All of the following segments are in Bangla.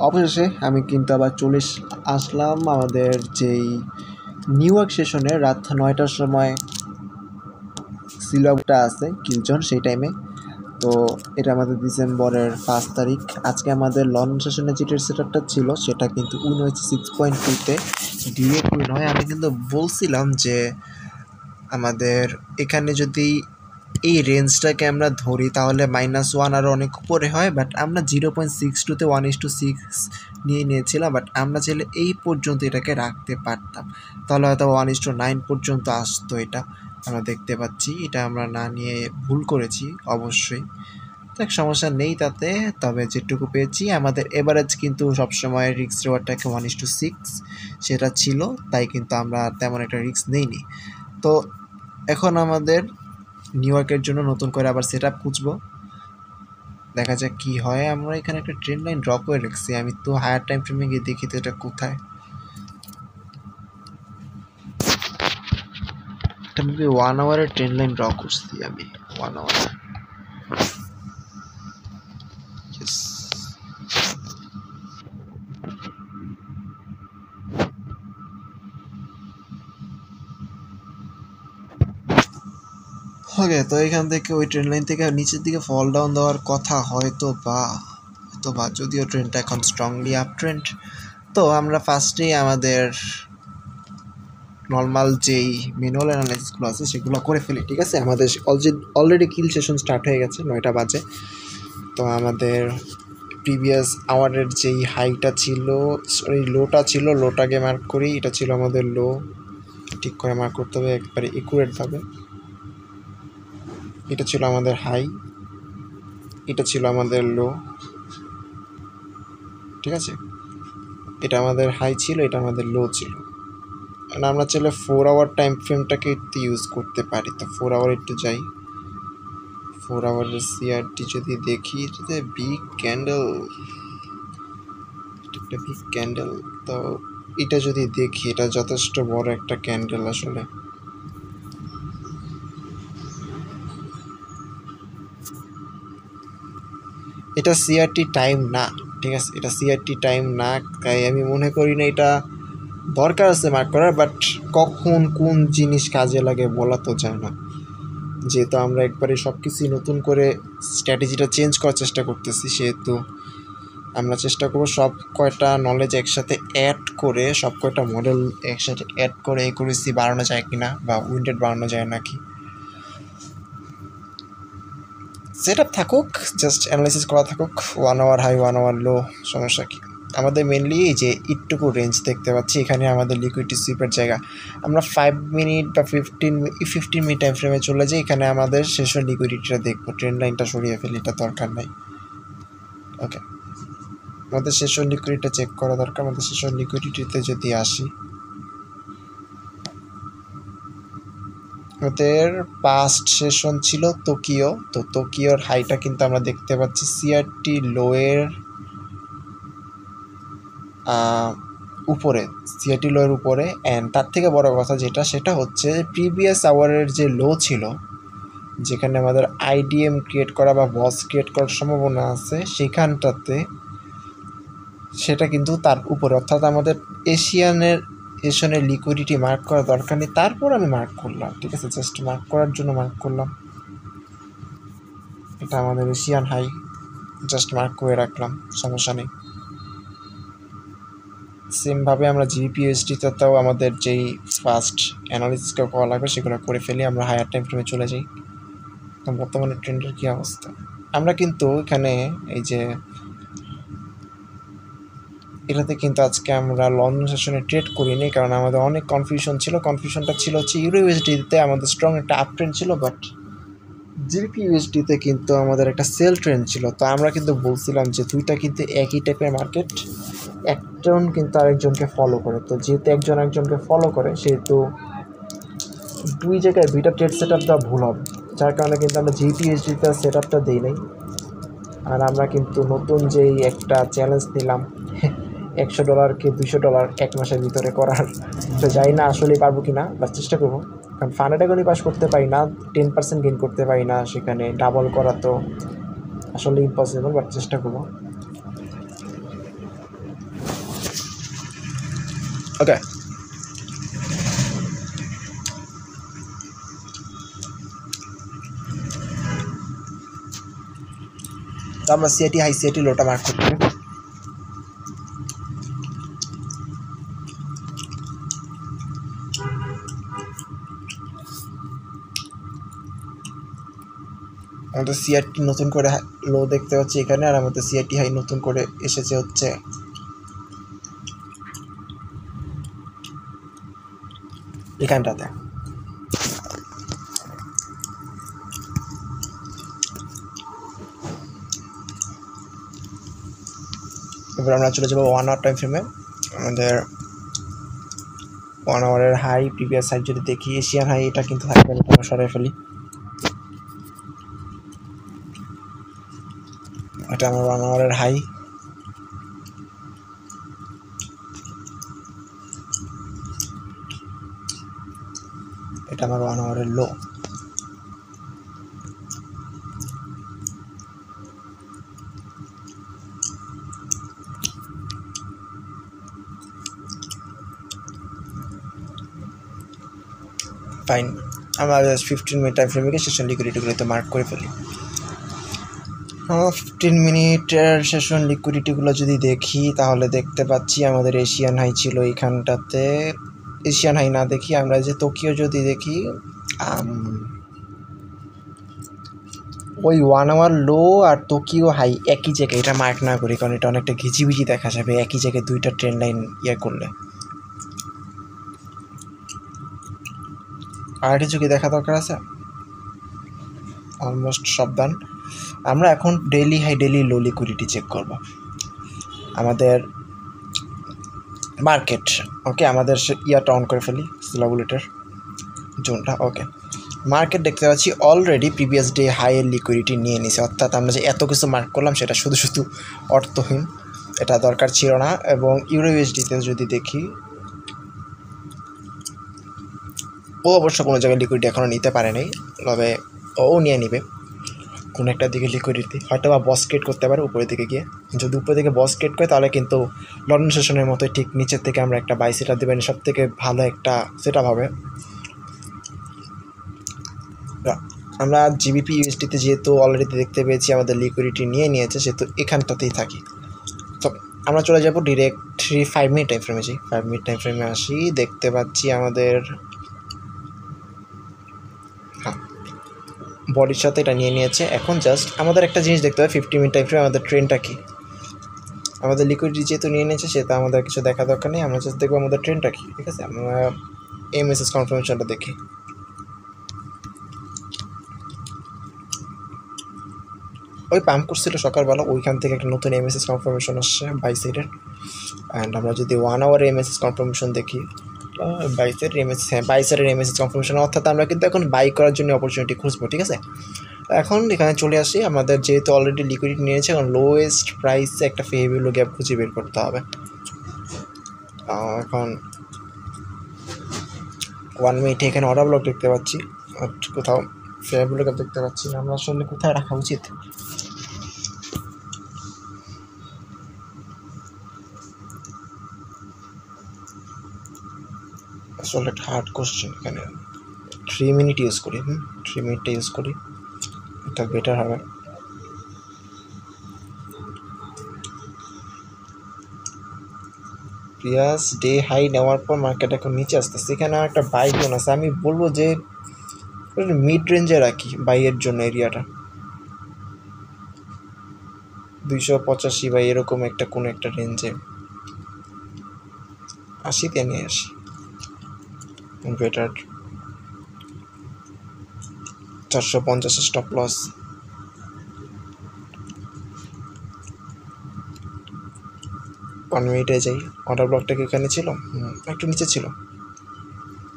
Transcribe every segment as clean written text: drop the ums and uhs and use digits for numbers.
অবশেষে আমি কিন্তু আবার চলে আসলাম আমাদের যেই নিউ ইয়র্ক সেশনে রাত 9টার সময় সিলভারটা আছে কিলজন সেই টাইমে। তো এটা আমাদের ডিসেম্বরের 5 তারিখ। আজকে আমাদের লন্ডন সেশনে যেটার সেট আপটা ছিল সেটা কিন্তু উইন হয়েছে 6.2-তে, ডিরেক্ট উইন হয়। আমি কিন্তু বলছিলাম যে আমাদের এখানে যদি এই রেঞ্জটাকে আমরা ধরি তাহলে -1 আরও অনেক উপরে হয়, বাট আমরা 0.62-তে 1:6 নিয়ে নিয়েছিলাম। বাট আমরা চাইলে এই পর্যন্ত এটাকে রাখতে পারতাম, তাহলে হয়তো 1:9 পর্যন্ত আসতো। এটা আমরা দেখতে পাচ্ছি, এটা আমরা না নিয়ে ভুল করেছি অবশ্যই। তো এক সমস্যা নেই তাতে, তবে যেটুকু পেয়েছি আমাদের এভারেজ কিন্তু সবসময় রিস্ক রিওয়ার্ডটাকে 1:6 সেটা ছিল, তাই কিন্তু আমরা তেমন একটা রিস্ক নেইনি। তো এখন আমাদের নিউ ইয়র্কের জন্য নতুন করে আবার সেট আপ খুঁজবো, দেখা যাক কি হয়। আমরা এখানে একটা ট্রেন লাইন ড্র করে রেখেছি, আমি তো হায়ার টাইম ফ্রেমে গিয়ে দেখি তো এটা কোথায়। এটা মেবি 1 আওয়ারের ট্রেন লাইন ড্র করছি আমি, 1 আওয়ার। ওকে, তো এখান থেকে ওই ট্রেন লাইন থেকে নিচের দিকে ফল ডাউন দেওয়ার কথা হয়তো বা যদিও ট্রেনটা এখন স্ট্রংলি আপ ট্রেন্ড। তো আমরা ফার্স্টেই আমাদের নর্মাল যেই ম্যানুয়াল অ্যানালাইসিসগুলো আছে সেগুলো করে ফেলি, ঠিক আছে? আমাদের অলরেডি কিল সেশন স্টার্ট হয়ে গেছে 9টা বাজে। তো আমাদের প্রিভিয়াস আওয়ারের যেই হাইটা ছিল, সরি লোটা ছিল, লোটাকে মার্ক করি। এটা ছিল আমাদের লো, ঠিক করে মার্ক করতে হবে একবারে একুরেটভাবে। এটা ছিল আমাদের হাই, এটা ছিল আমাদের লো, ঠিক আছে? এটা আমাদের হাই ছিল, এটা আমাদের লো ছিল। আমরা চাইলে 4 আওয়ার টাইম ফ্রেমটাকে একটু ইউজ করতে পারি। তো 4 আওয়ার একটু যাই, 4 আওয়ারের সিআরটি যদি দেখি, এটাতে বিগ ক্যান্ডেল, একটা বিগ ক্যান্ডেল। তো এটা যদি দেখি, এটা যথেষ্ট বড় একটা ক্যান্ডেল আসলে। এটা সিআরটি টাইম না, ঠিক আছে? এটা সিআরটি টাইম না, তাই আমি মনে করি না এটা দরকার আছে মার্ক করার। বাট কখন কোন জিনিস কাজে লাগে বলা তো যায় না, যেহেতু আমরা একবারে সব কিছুই নতুন করে স্ট্র্যাটেজিটা চেঞ্জ করার চেষ্টা করতেছি, সেহেতু আমরা চেষ্টা করবো সব কয়টা নলেজ একসাথে অ্যাড করে, সব কয়টা মডেল একসাথে অ্যাড করে একুরেসি বাড়ানো যায় কিনা, বা উইন্ডেড বাড়ানো যায় নাকি। সেট আপ থাকুক, জাস্ট অ্যানালাইসিস করা থাকুক। 1 আওয়ার হাই, 1 আওয়ার লো, সমস্যা কি? আমাদের মেনলি এই যে ইটটুকু রেঞ্জ দেখতে পাচ্ছি, এখানে আমাদের লিকুইডিটি সুইপের জায়গা। আমরা 5 মিনিট বা 15 মিনিট টাইম ফ্রেমে চলে যাই, এখানে আমাদের শেষের লিকুইডিটিটা দেখবো। ট্রেন লাইনটা সরিয়ে ফেলি, এটা দরকার নাই। ওকে, আমাদের শেষের লিকুইডিটিটা চেক করা দরকার। আমাদের শেষের লিকুইডিটিতে যদি আসি, আমাদের পাস্ট সেশন ছিল টোকিও। তো টোকিওর হাইটা কিন্তু আমরা দেখতে পাচ্ছি সিআরটি লোয়ের উপরে, সিআরটি লোয়ের উপরে। অ্যান্ড তার থেকে বড় কথা যেটা, সেটা হচ্ছে প্রিভিয়াস আওয়ারের যে লো ছিল, যেখানে আমাদের আইডিএম ক্রিয়েট করা বা বস ক্রিয়েট করার সম্ভাবনা আছে, সেখানটাতে সেটা কিন্তু তার উপরে, অর্থাৎ আমাদের এশিয়ানের লিকুইডিটি মার্ক করা দরকার নেই। তারপর আমি মার্ক করলাম, ঠিক আছে? জাস্ট মার্ক করার জন্য মার্ক করলাম। এটা আমাদের এশিয়ান হাই, জাস্ট মার্ক করে রাখলাম, সমস্যা নেই। সেমভাবে আমরা জিবিপিএসডিতেও আমাদের যেই ফার্স্ট অ্যানালিসিসকে করা লাগবে সেগুলো করে ফেলি, আমরা হায়ার টাইম ফ্রেমে চলে যাই। তো বর্তমানে ট্রেন্ডের কী অবস্থা? আমরা কিন্তু এখানে এই যে এটাতে কিন্তু আজকে আমরা লন্ডন সেশনে ট্রেড করিনি, কারণ আমাদের অনেক কনফিউশন ছিল। কনফিউশনটা ছিল হচ্ছে ইউরো ইউএসডিতে আমাদের স্ট্রং একটা আপ ট্রেন্ড ছিল, বাট জিবিপি ইউএসডিতে কিন্তু আমাদের একটা সেল ট্রেন্ড ছিল। তো আমরা কিন্তু বলছিলাম যে দুইটা কিন্তু একই টাইপের মার্কেট, একজন কিন্তু আরেকজনকে ফলো করে। তো যেহেতু একজন একজনকে ফলো করে, সেহেতু দুই জায়গায় দুইটা ট্রেড সেট আপ দেওয়া ভুল হবে, যার কারণে কিন্তু আমরা জিবিপি ইউএসডিতে সেট আপটা দিই নাই। আর আমরা কিন্তু নতুন যেই একটা চ্যালেঞ্জ নিলাম $100 $200 এক মাসের ভিতরে করার, তো জানি না আসলেই পারবো কি না, বা চেষ্টা করবো। কারণ ফান্ডাটাগনি পাস করতে পারি না, 10% গেইন করতে পারি না, সেখানে ডাবল করা তো আসলে ইম্পসিবল, বাট চেষ্টা করবো। ওকে, তো আমরা সিআইটি হাই সিআইটি লোটা মার্ক করতে আমাদের সিআরটি নতুন করে লো দেখতে পাচ্ছি এখানে, আর আমাদের সিআরটি হাই নতুন করে এসেছে হচ্ছে এখানটাতে। এবার আমরা চলে যাবো 1 আওয়ার টাইম ফ্রেমে। আমাদের 1 আওয়ারের হাই প্রিভিয়াস হাই যদি দেখি, এশিয়ান হাই এটা কিন্তু থাকবে না, আমরা সরাই ফেলি। এটা আমার 1 আওয়ারের হাই, এটা আমার 1 আওয়ারের লো। ফাইন, আমরা 15 মিনিট টাইম ফ্রেমে সেশন লিকুইডিটিগুলোতে মার্ক করে ফেলি। 15 মিনিটের সেশন লিকুইডিটিগুলো যদি দেখি তাহলে দেখতে পাচ্ছি আমাদের এশিয়ান হাই ছিল এইখানটাতে। এশিয়ান হাই না দেখি আমরা যে টোকিও যদি দেখি, ওই 1 আওয়ার লো আর টোকিও হাই একই জায়গায়, এটা মার্ক না করি কারণ এটা অনেকটা ঘিচিবিচি দেখা যাবে একই জায়গায় দুইটা ট্রেন লাইন করলে। আর কিছু কি দেখা দরকার আছে? অলমোস্ট সব ডান। আমরা এখন ডেইলি হাই ডেইলি লো লিকুইডিটি চেক করব আমাদের মার্কেট। ওকে, আমাদের ইয়ারটা অন করে ফেলি, স্লো বুলেটের জোনটা। ওকে, মার্কেট দেখতে পাচ্ছি অলরেডি প্রিভিয়াস ডে হাইয়ের লিকুইডিটি নিয়ে নিছে, অর্থাৎ আমরা যে এত কিছু মার্ক করলাম সেটা শুধু শুধু অর্থহীন, এটা দরকার ছিল না। এবং ইউরো ইউএসডিতে যদি দেখি, ও অবশ্য কোনো জায়গায় লিকুইডিটি এখনও নিতে পারে নাই, তবে ও নিয়ে নিবে কোনো একটা দিকে লিকুইডিটি, হয়তো বা বস ক্রিয়েট করতে পারে উপরের দিকে গিয়ে। যদি উপরের দিকে বস ক্রিয়েট করে তাহলে কিন্তু লন্ডন সেশনের মতো ঠিক নিচের থেকে আমরা একটা বাই সেট আপ দেবেন, সব থেকে ভালো একটা সেট আপ হবে। আমরা জিবিপি ইউএসডিতে যেহেতু অলরেডি দেখতে পেয়েছি আমাদের লিকুইডিটি নিয়ে নিয়েছে, সেহেতু এখানটাতেই থাকি। তো আমরা চলে যাব ডিরেক্ট 5 মিনিট টাইম ফ্রেমে। 5 মিনিট টাইম ফ্রেমে আসি, দেখতে পাচ্ছি আমাদের বডির সাথে এটা নিয়ে নিয়েছে। এখন জাস্ট আমাদের একটা জিনিস দেখতে হবে 50 মিনিট টাইম ফ্রেমে আমাদের ট্রেনটা কী। আমাদের লিকুইডিটি যেহেতু নিয়ে নিয়েছে সেটা আমাদের কিছু দেখা দরকার নেই, আমরা জাস্ট দেখবো আমাদের ট্রেনটা কী। ঠিক আছে, আমরা এমএসএস কনফার্মেশনটা দেখি। ওই পাম্প করছিল সকালবেলা, ওইখান থেকে একটা নতুন এমএসএস কনফার্মেশন আসছে বাই সাইডের। অ্যান্ড আমরা যদি 1 আওয়ার এমএসএস কনফার্মেশন দেখি, বাই সাইডের এমএসএস, হ্যাঁ বাই সাইডের এমএসএস কনফার্মেশন, অর্থাৎ আমরা কিন্তু এখন বাই করার জন্য অপরচুনিটি খুঁজবো। ঠিক আছে, এখন এখানে চলে আসি, আমাদের যেহেতু অলরেডি লিকুইডিটি নিয়েছে, এখন লোয়েস্ট প্রাইসে একটা ফেভিলো গ্যাপ খুঁজে বের করতে হবে। এখন 1 মিনিটে এখানে অর্ডার ব্লক দেখতে পাচ্ছি, কোথাও ফেভিলো গ্যাপ দেখতে পাচ্ছি না। আমরা আসলে কোথায় রাখা উচিত? আসলে একটা হার্ড কোশ্চেন। এখানে 3 মিনিট ইউজ করি, 3 মিনিটটা ইউজ করি, এটা বেটার হবে। প্রিভিয়াস ডে হাই নেওয়ার পর মার্কেট এখন নিচে আসতেছে, এখানে একটা বাই জোন আছে। আমি বলবো যে মিড রেঞ্জে রাখি বাইয়ের জন্য এরিয়াটা 285 বা এরকম একটা কোনো একটা রেঞ্জে 80তে নিয়ে আসি বেটার। 450 stop loss. ওয়ান মিনিটে যাই, অর্ডার ব্লকটা কি এখানে ছিল? একটু নিচে ছিল,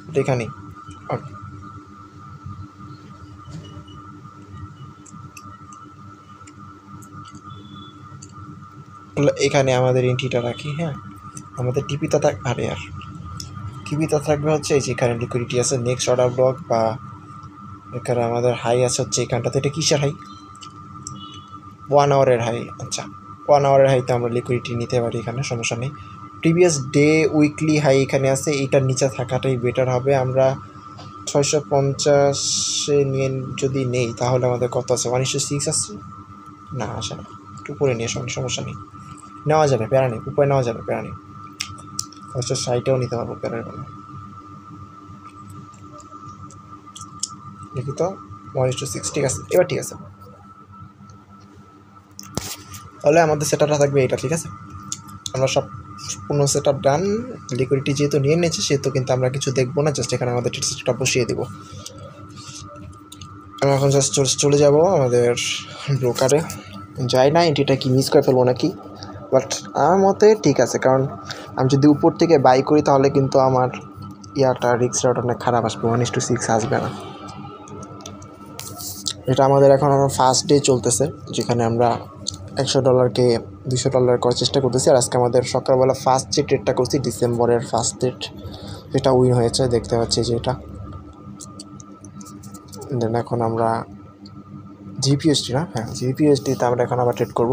এটা এখানেই। ওকে, এখানে আমাদের এন্ট্রিটা রাখি। হ্যাঁ, আমাদের টিপিটা থাক, আরে আর টিপিটা থাকবে হচ্ছে এই যে এখানে লিকুইডিটি আছে, নেক্সট অর্ডার ব্লক বা এখানে আমাদের হাই আছে হচ্ছে এখানটাতে। এটা কিসের হাই? 1 আওয়ারের হাই। আচ্ছা, 1 আওয়ারের হাইতে আমরা লিকুইডিটি নিতে পারি, এখানে সমস্যা নেই। প্রিভিয়াস ডে উইকলি হাই এখানে আছে, এইটার নিচে থাকাটাই বেটার হবে। আমরা 650 নিয়ে যদি নেই তাহলে আমাদের কত আছে, 1:6 আসছে না, আসে না, একটু করে নিয়ে সমস্যা নেই, নেওয়া যাবে, প্যারা নেই, উপরে নেওয়া যাবে, প্যারা নেই, 60টাও নিতে পারবো, প্যারার বেলা। দেখি তো 1:6, ঠিক আছে, এবার ঠিক আছে। তাহলে আমাদের সেট আপটা থাকবে এটা, ঠিক আছে। আমরা সব পূর্ণ সেট আপ ডান। লিকুইডিটি যেহেতু নিয়ে নিয়েছে সেহেতু কিন্তু আমরা কিছু দেখবো না, জাস্ট এখানে আমাদের সেটটা বসিয়ে দেবো। আমরা এখন জাস্ট চলে যাব আমাদের ব্রোকারে, যাই না এন্ট্রিটা কি মিস করে ফেলবো নাকি, বাট আমার মতে ঠিক আছে, কারণ আমি যদি উপর থেকে বাই করি তাহলে কিন্তু আমার রিক্সটা অনেক খারাপ আসবে, 1:6 আসবে না। এটা আমাদের এখন ফার্স্ট ডে চলতেছে, যেখানে আমরা $100কে $200 করার চেষ্টা করতেছি। আর আজকে আমাদের সকালবেলা ফার্স্ট যে ট্রেডটা করছি ডিসেম্বরের ফার্স্ট ট্রেড, এটা উইন হয়েছে, দেখতে পাচ্ছি যে এটা। দেন এখন আমরা জিপিএসটি না, হ্যাঁ জিপিএসটিতে আমরা এখন আবার ট্রেড করব।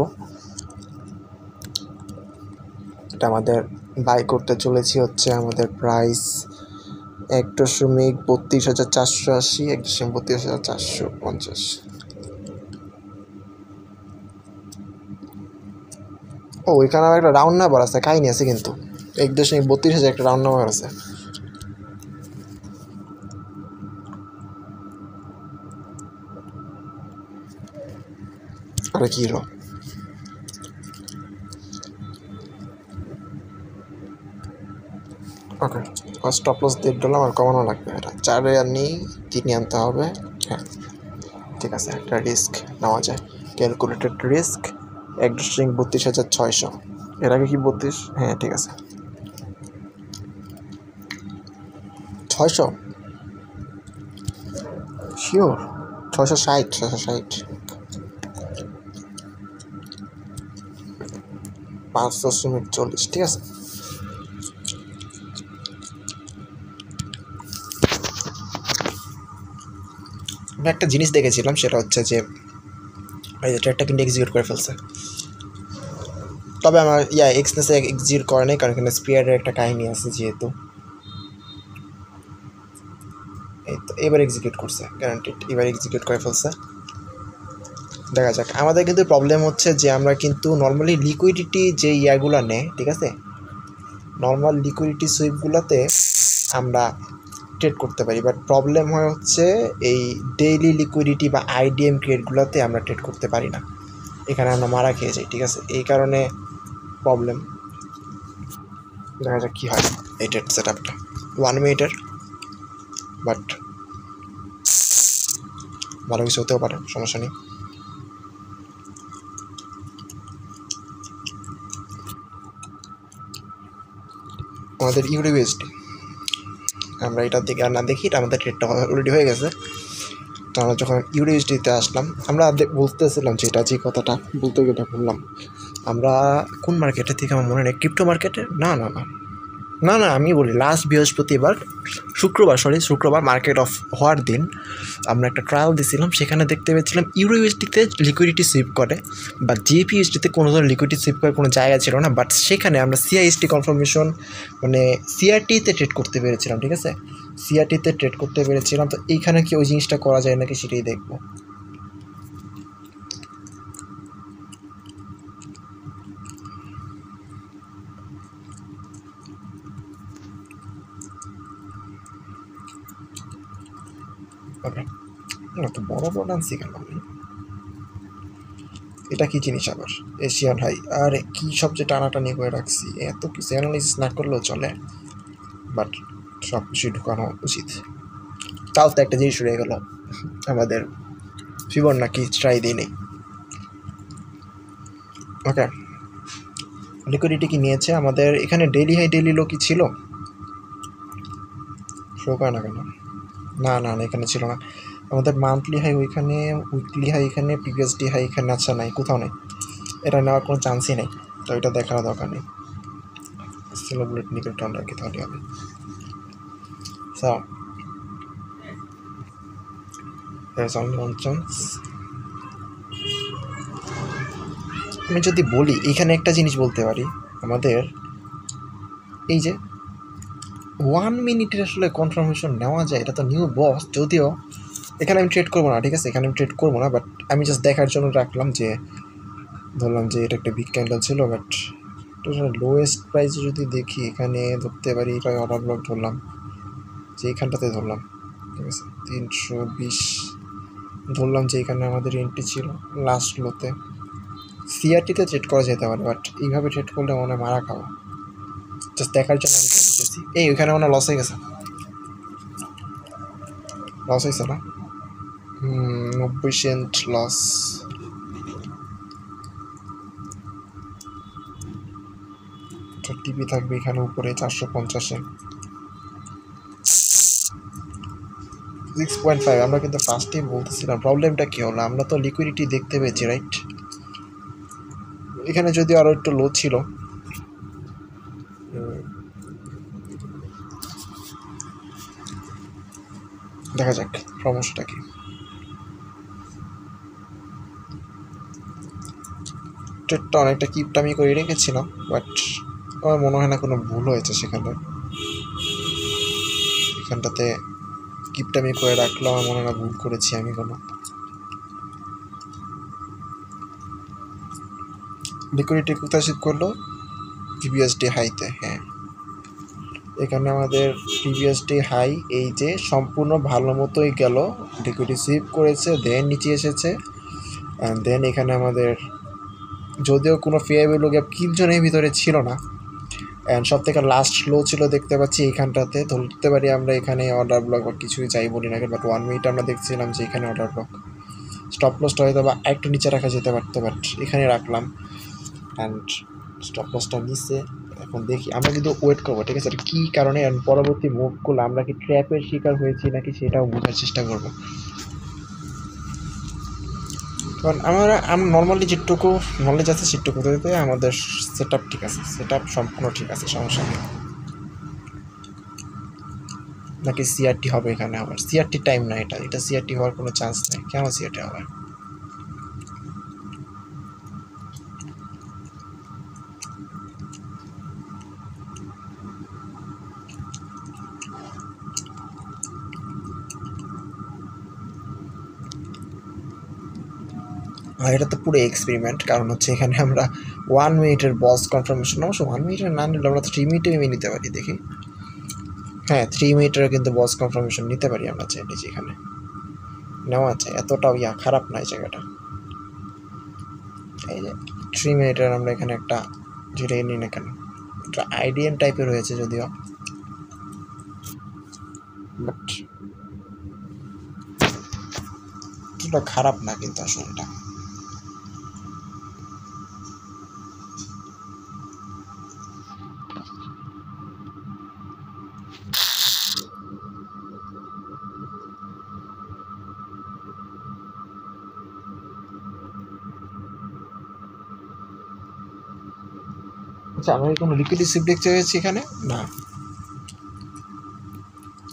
এটা আমাদের বাই করতে চলেছি হচ্ছে আমাদের প্রাইস 1.32,480, 1.32,450। ও এখানে আবার একটা রাউন্ড নাম্বার আছে, কাহিনি আছে কিন্তু, 1.32,000 একটা রাউন্ড নাম্বার আছে। আরে কি হলো, ওকে ফার্স্ট স্টপ লস $1.5 আর কমানো লাগবে, এটা 4 আনি 3 আনতে হবে। হ্যাঁ ঠিক আছে, একটা রিস্ক নেওয়া যায়, ক্যালকুলেটেড রিস্ক 1.32,600। এর আগে কি 32? হ্যাঁ ঠিক আছে, 600 শিওর, 660 540, ঠিক আছে। আমি একটা জিনিস দেখেছিলাম, সেটা হচ্ছে যে এই যে ট্রেডটা কিন্তু এক্সিকিউট করে ফেলছে, তবে আমার এক্সনেসে এক্সিকিউট করে নাই, কারণ এখানে স্পিয়ারের একটা কাহিনী আছে যেহেতু। এই তো এবার এক্সিকিউট করছে, গ্যারান্টিড এবার এক্সিকিউট করে ফেলছে। দেখা যাক, আমাদের কিন্তু প্রবলেম হচ্ছে যে আমরা কিন্তু নর্মালি লিকুইডিটি যে ইয়াগুলো নেয়, ঠিক আছে, নর্মাল লিকুইডিটি সুইপগুলোতে আমরা ট্রেড করতে পারি, বাট প্রবলেম হয় হচ্ছে এই ডেইলি লিকুইডিটি বা আইডিএম ট্রেডগুলোতে আমরা ট্রেড করতে পারি না, এখানে আমরা মারা খেয়ে যাই, ঠিক আছে, এই কারণে প্রবলেম। দেখা যাক কী হয় এই ট্রেড সেট আপটা 1 মিনিটের, বাট ভালো কিছু হতেও পারে, সমস্যা নেই। আমাদের ইউডিউএসডি, আমরা এটার দিকে আর না দেখি, এটা আমাদের ট্রেডটা অলরেডি হয়ে গেছে। তো আমরা যখন ইউডিউএসডিতে আসলাম, আমরা বলতেছিলাম যে এটা যে কথাটা বলতে গেলে বললাম, আমরা কোন মার্কেটে থেকে আমার মনে নেই, ক্রিপ্টো মার্কেটে না না না না না আমি বলি লাস্ট শুক্রবার মার্কেট অফ হওয়ার দিন আমরা একটা ট্রায়াল দিয়েছিলাম, সেখানে দেখতে পেয়েছিলাম ইউডিউএসডিতে লিকুইডিটি সুইপ করে বা জিপিএসডিতে কোনো ধরনের লিকুইডিটি সুইপ করার কোনো জায়গা ছিল না, বাট সেখানে আমরা সিআইএসটি কনফার্মেশন মানে সিআরটিতে ট্রেড করতে পেরেছিলাম, ঠিক আছে, সিআরটিতে ট্রেড করতে পেরেছিলাম। তো এইখানে কি ওই জিনিসটা করা যায় নাকি সেটাই দেখবো। ওকে তো বড় আনছি কেন আমি, এটা কি জিনিস আবার এশিয়ান হাই, আর কি সবচেয়ে টানাটানি করে রাখছি, এত কিছু অ্যানালাইসিস না করলেও চলে, বাট সব কিছুই ঢুকানো উচিত। তাও তো একটা জিনিস রয়ে গেল আমাদের ফিবোনাকি ট্রাই দিই নেই। ওকে লিকুইডিটি কি নিয়েছে আমাদের এখানে, ডেইলি হাই ডেইলি লো কি ছিল, শো করে না কেন, না না না এখানে ছিল না, আমাদের মান্থলি হাই ওইখানে, উইকলি হাই এখানে, প্রিভিয়াস ডে হাই এখানে, আচ্ছা নাই, কোথাও নেই, এটা নেওয়ার কোনো চান্সই নেই, তো এটা দেখার দরকার নেই। সেলিব্রেট নিকেল টাউন রাখি তাহলে হবে। So there is only one chance। আমি যদি বলি এখানে একটা জিনিস বলতে পারি, আমাদের এই যে 1 মিনিটের আসলে কনফার্মেশন নেওয়া যায়, এটা তো নিউ বস। যদিও এখানে আমি ট্রেড করবো না, ঠিক আছে, এখানে আমি ট্রেড করবো না, বাট আমি জাস্ট দেখার জন্য রাখলাম যে ধরলাম যে এটা একটা বিগ ক্যান্ডেল ছিল। বাট লোয়েস্ট প্রাইসে যদি দেখি এখানে ধরতে পারি, এটা অর্ডার ব্লক ধরলাম যে এইখানটাতে ধরলাম, ঠিক আছে 320 ধরলাম যে এখানে আমাদের এন্ট্রি ছিল লাস্ট লোতে। সিআরটিতে ট্রেড করা যেতে পারে, বাট এইভাবে ট্রেড করলে মনে হয় মারা খাবো। জাস্ট দেখার জন্য আমি দেখেছি। এই ওইখানে মনে লস হয়ে গেছে, লস হয়েছে না, 90 সেন্ট লস। টিভি থাকবে এখানে উপরে 450-এ 6.5। আমরা কিন্তু ফার্স্টেই বলতেছিলাম প্রবলেমটা কী হলো, আমরা তো লিকুইডিটি দেখতে পেয়েছি, রাইট? এখানে যদি আরও একটু লো ছিল, দেখা যাক সমস্যাটা কি। ট্রেডটা অনেকটা কিপটামি করে রেখেছিলাম, বাট আমার মনে হয় না কোনো ভুল হয়েছে সেখানে। এখানটাতে কিপটামি করে রাখলাম, আমার মনে হয় না ভুল করেছি আমি কোনো। লিকুইডিটি কোথায় শিফট করলো? প্রিভিয়াস ডে হাইতে। হ্যাঁ, এখানে আমাদের প্রিভিয়াস ডে হাই এই যে সম্পূর্ণ ভালো মতোই গেল, লিকুইডিটি শিফট করেছে, দেন নিচে এসেছে, অ্যান্ড দেন এখানে আমাদের যদিও কোনো ফেয়ার ভ্যালু গ্যাপ কিলজনের ভিতরে ছিল না, অ্যান্ড সব থেকে লাস্ট লো ছিল দেখতে পাচ্ছি এইখানটাতে। ধরতে পারি আমরা এখানে অর্ডার ব্লক বা কিছুই যাই বলি না, বাট 1 মিনিট আমরা দেখছিলাম যে এখানে অর্ডার ব্লক। স্টপ লসটা হয়তো বা একটু নিচে রাখা যেতে পারতো, বাট এখানে রাখলাম অ্যান্ড স্টপ লসটা নিচে। এখন দেখি, আমরা কিন্তু ওয়েট করবো, ঠিক আছে, কী কারণে পরবর্তী মুভগুলো আমরা কি ট্র্যাপের শিকার হয়েছি নাকি সেটাও বোঝার চেষ্টা করবো। কারণ আমরা নর্মালি যেটুকু নলেজ আছে সেটুকু দিতে আমাদের সেট আপ ঠিক আছে, সেট আপ সম্পূর্ণ ঠিক আছে, সমস্যা নেই। নাকি সিআরটি হবে এখানে? আবার সিআরটি টাইম না, এটা সিআরটি হওয়ার কোনো চান্স নেই। কেন সিআরটি হবে? এটা তো পুরো এক্সপেরিমেন্ট, কারণ হচ্ছে এখানে আমরা 1 মিনিটের বস কনফার্মেশন, অবশ্য 1 মিনিটের না নিলে আমরা 3 মিনিটে নিতে পারি। দেখি, হ্যাঁ 3 মিনিটের কিন্তু বস কনফার্মেশন নিতে পারি আমরা চাইলে, এখানে নেওয়া আছে, এতটাও খারাপ না এই জায়গাটা। এই যে 3 মিনিটের আমরা এখানে একটা যেটাই নিই না কেন, এটা আইডিএম টাইপের হয়েছে যদিও, বাট এটা খারাপ না কিন্তু আসলে এটা। আচ্ছা, আমরা কি কোনো লিকুইডিটি শিপ দেখতে পেয়েছি এখানে? না,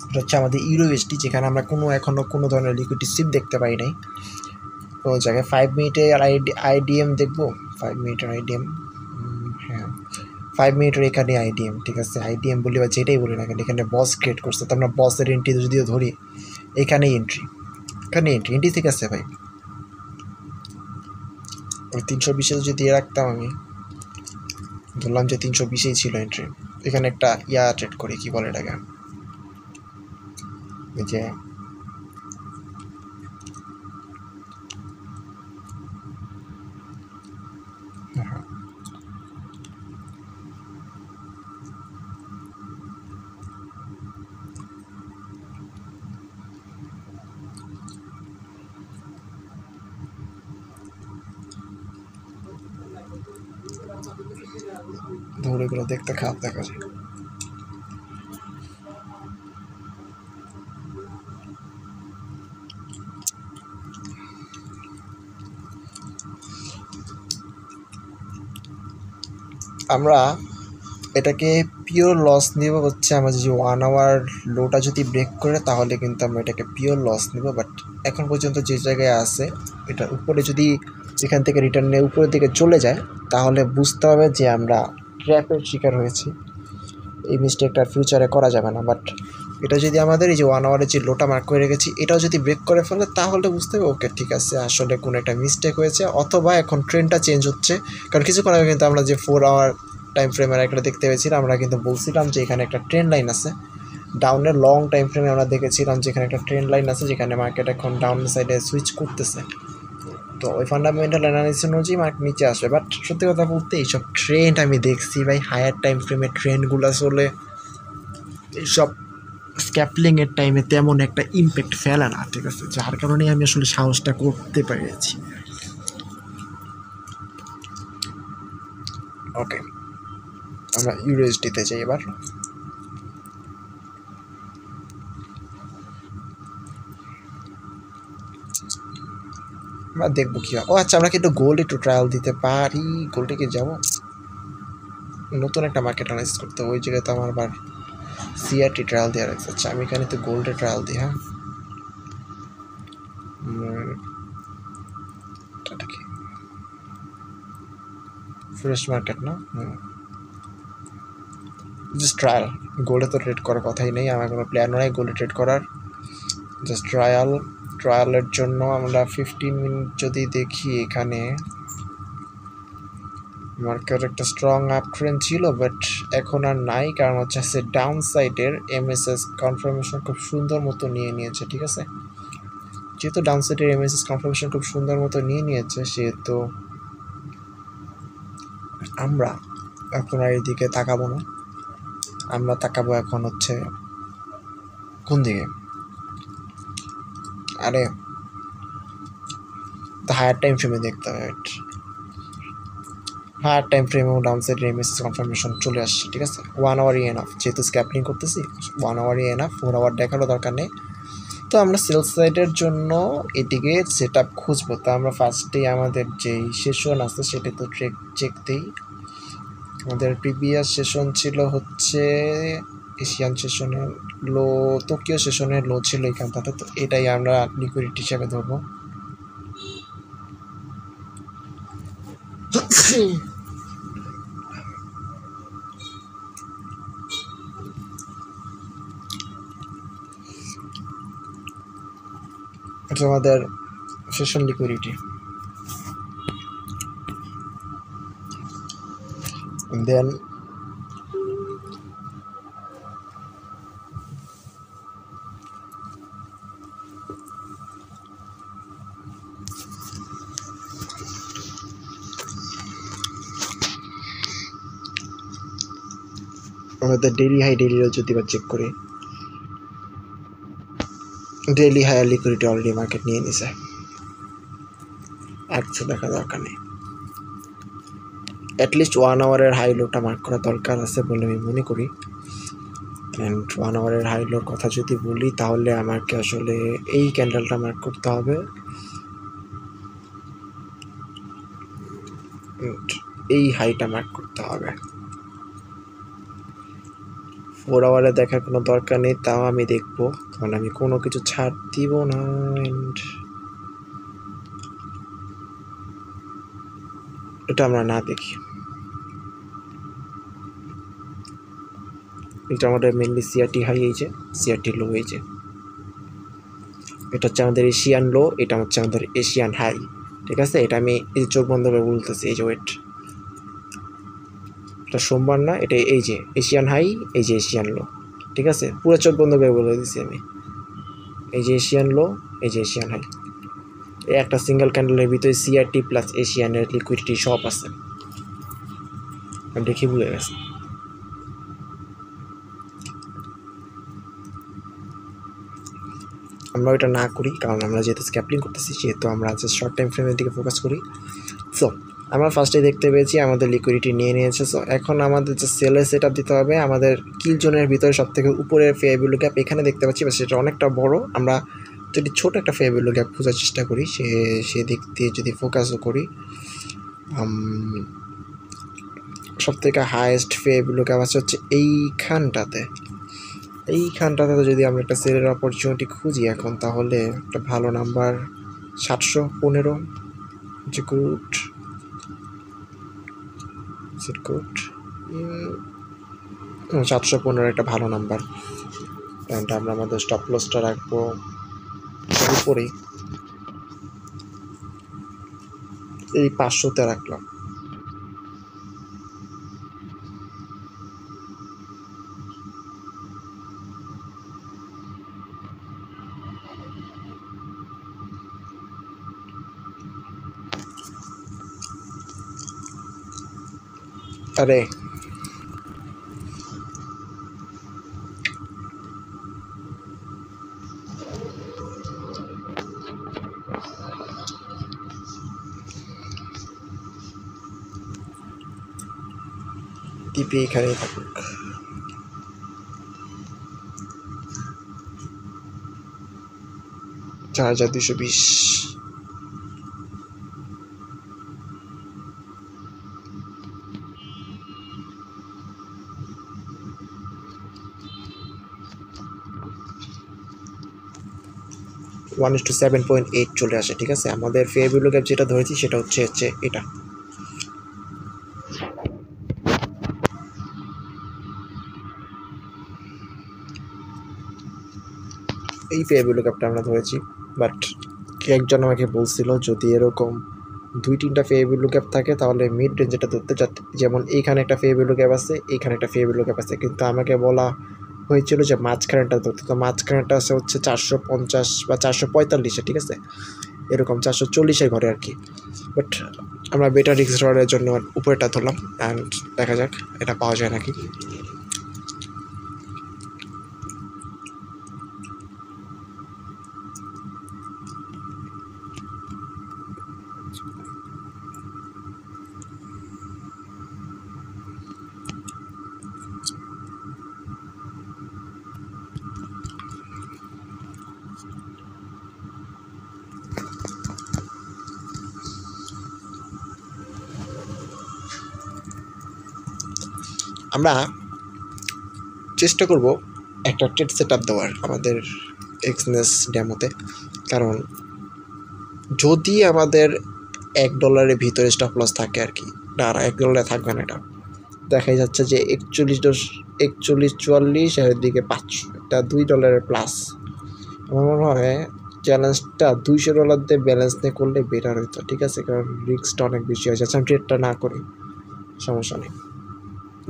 এটা হচ্ছে আমাদের ইউরোএসডি, যেখানে আমরা এখনও কোনো ধরনের লিকুইডিটি শিপ দেখতে পাই নাই কোনো জায়গায়। 5 মিনিটে আইডিএম দেখবো, 5 মিনিটের আইডিএম, হ্যাঁ 5 মিনিটের এখানে আইডিএম, ঠিক আছে, আইডিএম বলি বা যেটাই বলি না কেন, এখানে বস ক্রিয়েট করছে, তো আমরা বসের এন্ট্রি যদিও ধরি, এখানে এন্ট্রি ঠিক আছে ভাই। ওই 320-এ যদি দিয়ে রাখতাম, আমি ধরলাম যে 320-এই ছিল এন্ট্রি। এখানে একটা ট্রেড করি, কি বলে এটাকে, যে ধরেগুলো দেখতে খারাপ দেখা যায়। আমরা এটাকে পিওর লস নিব হচ্ছে, আমরা যদি 1 আওয়ার লোটা যদি ব্রেক করে তাহলে কিন্তু আমরা এটাকে পিওর লস নিব। বাট এখন পর্যন্ত যে জায়গায় আছে এটার উপরে যদি এখান থেকে রিটার্নে উপরের দিকে চলে যায় তাহলে বুঝতে হবে যে আমরা ট্র্যাপের শিকার হয়েছি। এই মিস্টেকটা ফিউচারে করা যাবে না। বাট এটা যদি আমাদের এই যে 1 আওয়ারের যে লোটা মার্ক করে রেখেছি এটাও যদি ব্রেক করে ফেলে তাহলে বুঝতে হবে ওকে ঠিক আছে আসলে কোনো একটা মিস্টেক হয়েছে, অথবা এখন ট্রেনটা চেঞ্জ হচ্ছে। কারণ কিছুক্ষণ আগে কিন্তু আমরা যে 4 আওয়ার টাইম ফ্রেমের একটা দেখতে পেয়েছিলাম, আমরা কিন্তু বলছিলাম যে এখানে একটা ট্রেন লাইন আছে। ডাউনের লং টাইম ফ্রেমে আমরা দেখেছিলাম যে এখানে একটা ট্রেন লাইন আছে যেখানে মার্কেট এখন ডাউনের সাইডে সুইচ করতেছে। তো ওই ফান্ডামেন্টাল অ্যানালিসিস অনুযায়ী মার্কেট নিচে আসবে। বাট সত্যি কথা বলতে এইসব ট্রেন্ড আমি দেখছি ভাই, হায়ার টাইম ফ্রেমের ট্রেন্ডগুলো আসলে এইসব স্ক্যাপলিংয়ের টাইমে তেমন একটা ইম্প্যাক্ট ফেলে না, ঠিক আছে, যার কারণে আমি আসলে সাহসটা করতে পেরেছি। ওকে, আমরা ইউএসডিতে যাই এবার। আমরা দেখবো কি হয়। ও আচ্ছা, আমরা কি একটু গোল্ড একটু ট্রায়াল দিতে পারি? গোল্ডে কি যাবো? নতুন একটা মার্কেট অ্যানালাইসিস করতে ওই জায়গায় তো আমার আবার সিআরটি ট্রায়াল দেওয়া রাখছে। আচ্ছা আমি এখানে তো গোল্ডে ট্রায়াল দিই। হ্যাঁ, কি ফ্রেশ মার্কেট না, জাস্ট ট্রায়াল। গোল্ডে তো ট্রেড করার কথাই নেই, আমার কোনো প্ল্যান নয় গোল্ডে ট্রেড করার, জাস্ট ট্রায়ালের জন্য আমরা 15 মিনিট যদি দেখি এখানে মার্কেট একটা স্ট্রং আপ ট্রেন্ড ছিল, বাট এখন আর নাই। কারণ হচ্ছে ডাউন সাইডের এমএসএস কনফার্মেশন খুব সুন্দর মতো নিয়ে নিয়েছে, ঠিক আছে। যেহেতু ডাউন সাইডের এমএসএস কনফার্মেশন খুব সুন্দর মতো নিয়ে নিয়েছে সেহেতু আমরা এখন আর এদিকে তাকাবো না, আমরা তাকাবো এখন হচ্ছে কোন দিকে? আরে হায়ার টাইম ফ্রেমে দেখতে হবে। হায়ার টাইম ফ্রেম এবং ডাউন সাইডের এমএসএস কনফার্মেশন চলে আসছে, ঠিক আছে। 1 আওয়ারই এনাফ, যেহেতু স্ক্যাপলিং করতেছি 1 আওয়ারই এনাফ, 4 আওয়ার দেখারও দরকার নেই। তো আমরা সেলস সাইডের জন্য এটিকে সেট আপ খুঁজবো। তো আমরা ফার্স্টেই আমাদের যেই সেশন আছে সেটা তো চেক দিই। আমাদের প্রিভিয়াস সেশন ছিল হচ্ছে এশিয়ান সেশনের লো, টোকিও সেশনের লো ছিল এখানটাতে, তো এটাই আমরা লিকুইডিটি হিসাবে ধরবো। এটা আমাদের সেশন লিকুইডিটি। দেন আমাদের ডেইলি হাই ডেইলি লো যদি বা চেক করি, daily higher liquidity already market নিয়ে নিছে, একশো দেখা দরকার নেই। অ্যাটলিস্ট 1 আওয়ারের হাই লোটা মার্ক করা দরকার আছে বলে আমি মনে করি। অ্যান্ড 1 আওয়ারের হাই লোর কথা যদি বলি তাহলে আমাকে আসলে এই ক্যান্ডেলটা মার্ক করতে হবে, এই হাইটা মার্ক করতে হবে। 4 আওয়ারে দেখার কোনো দরকার নেই, তাও আমি দেখবো কারণ আমি কোনো কিছু ছাড় দিব না। অ্যান্ড এটা আমরা না দেখি, এটা আমাদের মেনলি সিআরটি হাই, এই যে সিআরটি লো, এই যে এটা হচ্ছে আমাদের এশিয়ান লো, এটা হচ্ছে আমাদের এশিয়ান হাই, ঠিক আছে। এটা আমি এই চোখ বন্ধ করে বলতেছি, এই যে ওয়েট, এটা সোমবার না, এটা এই যে এশিয়ান হাই, এই যে এশিয়ান লো, ঠিক আছে, পুরো চোখ বন্ধ করে বলে দিচ্ছি আমি। এই যে এশিয়ান লো, এই যে এশিয়ান হাই, এই একটা সিঙ্গেল ক্যান্ডেলের ভিতরে সিআরটি প্লাস এশিয়ানের লিকুইডিটি সব আছে, দেখি ভুলে গেছে। আমরা ওইটা না করি কারণ আমরা যেহেতু স্ক্যাপলিং করতেছি সেহেতু আমরা জাস্ট শর্ট টাইম ফ্রেমের দিকে ফোকাস করি। সো আমরা ফার্স্টে দেখতে পেয়েছি আমাদের লিকুইডিটি নিয়ে নিয়েছে। সো এখন আমাদের যে সেলের সেট আপ দিতে হবে, আমাদের কিল জোনের ভিতরে সব থেকে উপরের ফেয়ার ভ্যালু গ্যাপ এখানে দেখতে পাচ্ছি, বা সেটা অনেকটা বড়। আমরা যদি ছোটো একটা ফেয়ার ভ্যালু গ্যাপ খোঁজার চেষ্টা করি, সেদিক দিয়ে যদি ফোকাসও করি, সব থেকে হায়েস্ট ফেয়ার ভ্যালু গ্যাপ আছে হচ্ছে এইখানটাতে। এইখানটাতে যদি আমরা একটা সেলের অপরচুনিটি খুঁজি এখন, তাহলে একটা ভালো নাম্বার 715, যে গুড গুড 715 একটা ভালো নাম্বার। কারণটা আমরা আমাদের স্টপ লসটা রাখবো উপরেই, এই 500-তে রাখলাম। আরে টিপি এখানেই থাকুক। চার 4220। ওয়ান ইস টু 7.8 চলে আসে। ঠিক আছে, আমাদের ফেয়ার ভ্যালু গ্যাপ যেটা ধরেছি সেটা হচ্ছে এটা। এই ফেয়ার ভ্যালু গ্যাপটা আমরা ধরেছি, বাট একজন আমাকে বলছিল যদি এরকম 2-3টা ফেয়ার ভ্যালু গ্যাপ থাকে তাহলে মিড রেঞ্জ যেটা ধরতে চাচ্ছে, যেমন এইখানে একটা ফেয়ার ভ্যালু গ্যাপ আছে, এইখানে একটা ফেয়ার ভ্যালু গ্যাপ আছে, কিন্তু আমাকে বলা হয়েছিল যে মাঝখানেটা ধরতে। তো মাঝখানেটা আছে হচ্ছে 450 বা 445-এ, ঠিক আছে, এরকম 440-এর ঘরে আর কি। বাট আমরা বেটার রিস্ক রডের জন্য উপরেটা ধরলাম, অ্যান্ড দেখা যাক এটা পাওয়া যায় নাকি। আমরা চেষ্টা করব একটা ট্রেড সেট আপ দেওয়ার আমাদের এক্সনেস ডেমোতে, কারণ যদি আমাদের $1 ভিতরে স্টপ লস থাকে আর কি, না $1 থাকবে না, এটা দেখাই যাচ্ছে যে 41.44 এর দিকে 500, এটা $2 প্লাস। আমার মনে হয় চ্যালেঞ্জটা $200 দিয়ে ব্যালেন্স নিয়ে করলে বেটার হতো। ঠিক আছে, কারণ রিস্কটা অনেক বেশি হয়ে যাচ্ছে। আমি ট্রেডটা না করি, সমস্যা নেই,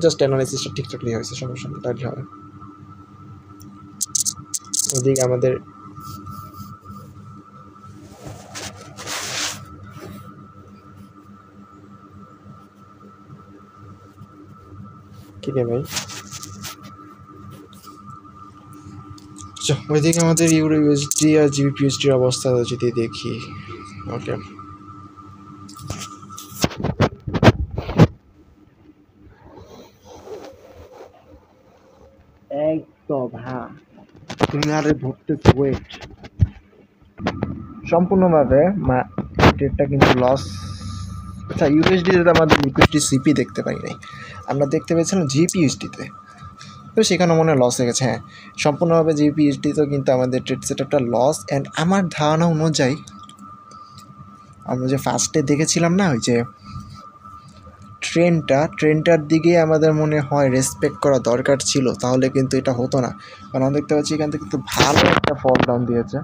জাস্ট অ্যানালাইসিসটা ঠিকঠাক নিয়ে হয়েছে, সমস্যা নেই, তাহলে হবে। ওদিকে আমাদের কি রে ভাই, ওইদিকে আমাদের ইউরো ইউএসডি আর জিবিপিএসডির অবস্থা যদি দেখি। ওকে, একদম, হ্যাঁ, তুমি আরে ধরতে ওয়েট সম্পূর্ণভাবে ট্রেডটা কিন্তু লস। আচ্ছা, ইউএসডিতে আমাদের লিকুইডিটি সিপি দেখতে পাই নাই, আমরা দেখতে পেয়েছিলাম জিপিএসডিতে, তো সেখানে মনে হয় লস হয়ে গেছে। হ্যাঁ, সম্পূর্ণভাবে জিপিএসডিতেও কিন্তু আমাদের ট্রেড সেটআপটা লস। অ্যান্ড আমার ধারণা অনুযায়ী আমরা যে ফার্স্টে দেখেছিলাম না, ওই যে ট্রেনটার দিকে আমাদের মনে হয় রেসপেক্ট করা দরকার ছিল, তাহলে কিন্তু এটা হতো না। কারণ আমরা দেখতে পাচ্ছি এখান থেকে কিন্তু ভালো একটা ফল ডাউন দিয়েছে,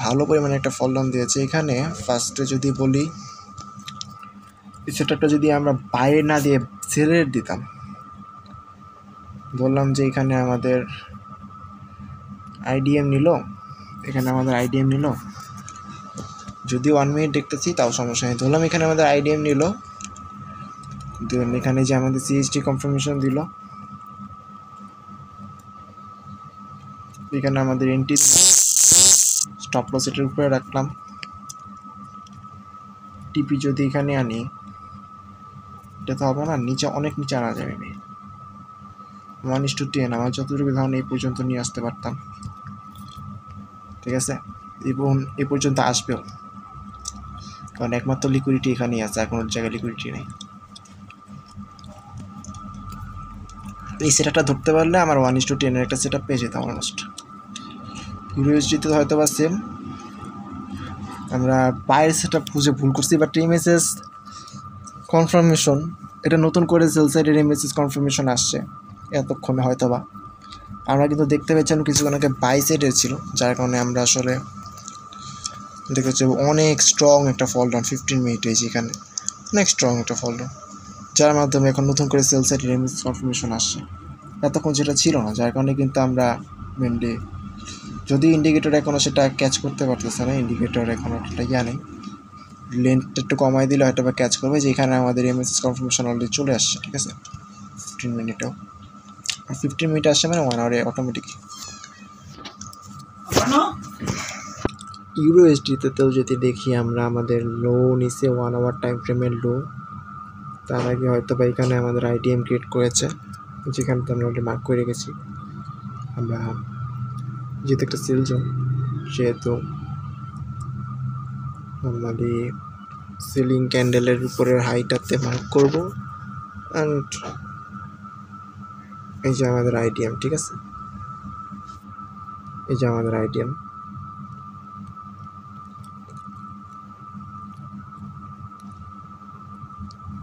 ভালো পরিমাণে একটা ফল ডাউন দিয়েছে। এখানে ফার্স্টে যদি বলি, সেটআপটা যদি আমরা বাইরে না দিয়ে সেলের দিতাম, বললাম যে এখানে আমাদের আইডিএম নিল, এখানে আমাদের আইডিএম নিল, যদি 1 মিনিট দেখতেছি তাও সমস্যা নেই, ধরলাম এখানে আমাদের আইডিএম নিল, এখানে যে আমাদের সিএসটি কনফার্মেশন দিল, এখানে আমাদের এন্ট্রি স্টপ লস এটার উপরে রাখলাম। টিপি যদি এখানে আনি, এটা তো হবে না, নিচে অনেক নিচে আনা যাবে। 1:10 আমার যতটুকু ধারণা এই পর্যন্ত নিয়ে আসতে পারতাম। ঠিক আছে, এবং এ পর্যন্ত আসবেও, কারণ একমাত্র লিকুইডিটি এখানেই আছে, আর কোনো জায়গায় লিকুইডিটি নেই। এই সেটআপটা ধরতে পারলে আমার 1:10 একটা সেটআপ পেয়ে যেতাম অলমোস্ট। ইউএসডিতে হয়তো বা সেম, আমরা বাইরের সেটআপ খুঁজে ভুল করছি, বাট এমএসএস কনফার্মেশন এটা নতুন করে সেল সাইডের এমএসএস কনফার্মেশন আসছে, এতক্ষণে হয়তো বা আমরা কিন্তু দেখতে পেয়েছিলাম কিছুক্ষণ আগে বাইসেটের ছিল, যার কারণে আমরা আসলে দেখেছি অনেক স্ট্রং একটা ফল ডাউন 15 মিনিটে যেখানে অনেক স্ট্রং একটা ফল ডাউন, যার মাধ্যমে এখন নতুন করে সেল সাইড রেমিজ কনফার্মেশন আসছে। এতক্ষণ যেটা ছিল না, যার কারণে কিন্তু আমরা মেনলি যদি ইন্ডিকেটর এখনও সেটা ক্যাচ করতে পারতেছে না, ইন্ডিকেটর এখনও একটা নেই, লেন্থটা একটু কমাই দিলে হয়তো বা ক্যাচ করবে, যেখানে আমাদের এমএসএস কনফার্মেশন অলরেডি চলে আসছে। ঠিক আছে, 15 মিনিটেও 15 মিনিট আসছে মানে 1 আওয়ারে অটোমেটিক। ইউরোএসডিতেও যদি দেখি আমরা, আমাদের লো নিচে 1 আওয়ার টাইম ফ্রেমের লো, তার আগে হয়তো বা এখানে আমাদের আইডিএম ক্রিয়েট করেছে, যেখানে তো আমরা অলরেডি মার্ক করে রেখেছি। আমরা যেহেতু একটা সেল জোন, সেহেতু নর্মালি সিলিং ক্যান্ডেলের উপরের হাইটাতে মার্ক করব। অ্যান্ড এই যে আমাদের আইডিএম, ঠিক আছে, এই যে আমাদের আইডিএম,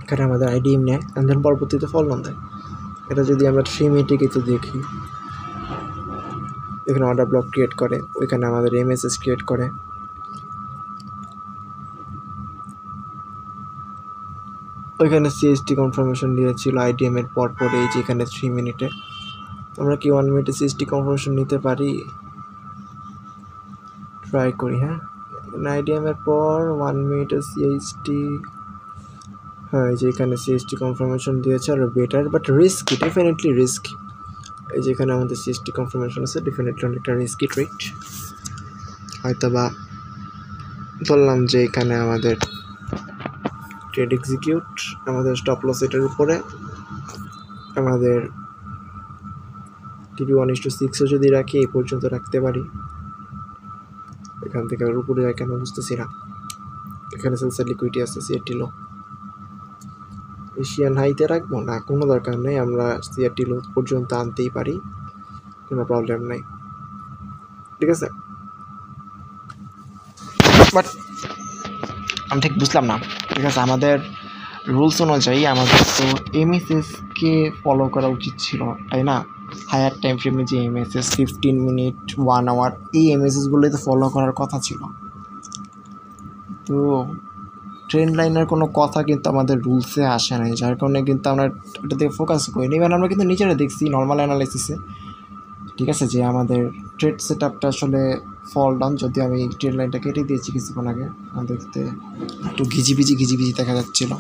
এখানে আমাদের আইডিএম নেয় অ্যান্ড দেন পরবর্তীতে ফল ডাউন দেয়। এটা যদি আমরা 3 মিনিটে কিছু দেখি, এখানে অর্ডার ব্লক ক্রিয়েট করে, ওইখানে আমাদের এমএসএস ক্রিয়েট করে, ওইখানে সিএসটি কনফার্মেশন দিয়েছিল আইডিএম এর পর এই যে এখানে 3 মিনিটে। আমরা কি 1 মিনিটে সিএসটি কনফার্মেশন নিতে পারি? ট্রাই করি। হ্যাঁ, আইডিএম এর পর 1 মিনিটে সিএসটি, হ্যাঁ এই যে এখানে সিএসটি কনফার্মেশন দিয়েছে, আর better but risky, definitely risky. এই যে এখানে আমাদের সিএসটি কনফার্মেশন আছে, ডেফিনেটলি অনেকটা রিস্কি ট্রেড। হয়তো বা বললাম যে এখানে আমাদের ট্রেড এক্সিকিউট, আমাদের স্টপ লস এটার উপরে, আমাদের টিপি 1:6ও যদি রাখি এই পর্যন্ত রাখতে পারি, এখান থেকে আর উপরে যায় কেন বুঝতেছি না। এখানে সেলসের লিকুইডিটি আছে, সিআরটি লো, এশিয়ান হাইতে রাখবো না, কোনো দরকার নেই, আমরা সিআরটি লো পর্যন্ত আনতেই পারি, কোনো প্রবলেম নেই। ঠিক আছে, বাট আমি ঠিক বুঝলাম না। ঠিক আছে, আমাদের রুলস অনুযায়ী আমাদের তো এমএসএসকে ফলো করা উচিত ছিল, তাই না? হায়ার টাইম ফ্রেমে যে এমএসএস 15 মিনিট 1 আওয়ার, এই এমএসএসগুলোই তো ফলো করার কথা ছিল। তো ট্রেন্ড লাইনের কোনো কথা কিন্তু আমাদের রুলসে আসে নাই, যার কারণে কিন্তু আমরা এটা দিয়ে ফোকাস করিনি। ইভেন আমরা কিন্তু নিজেরা দেখছি নর্মাল অ্যানালাইসিসে, ঠিক আছে, যে আমাদের ট্রেড সেট আপটা আসলে ফল ডাউন। যদি আমি ট্রেড লাইনটা কেটে দিয়েছি কিছুক্ষণ আগে, দেখতে একটু ঘিজিবিজি দেখা যাচ্ছিল।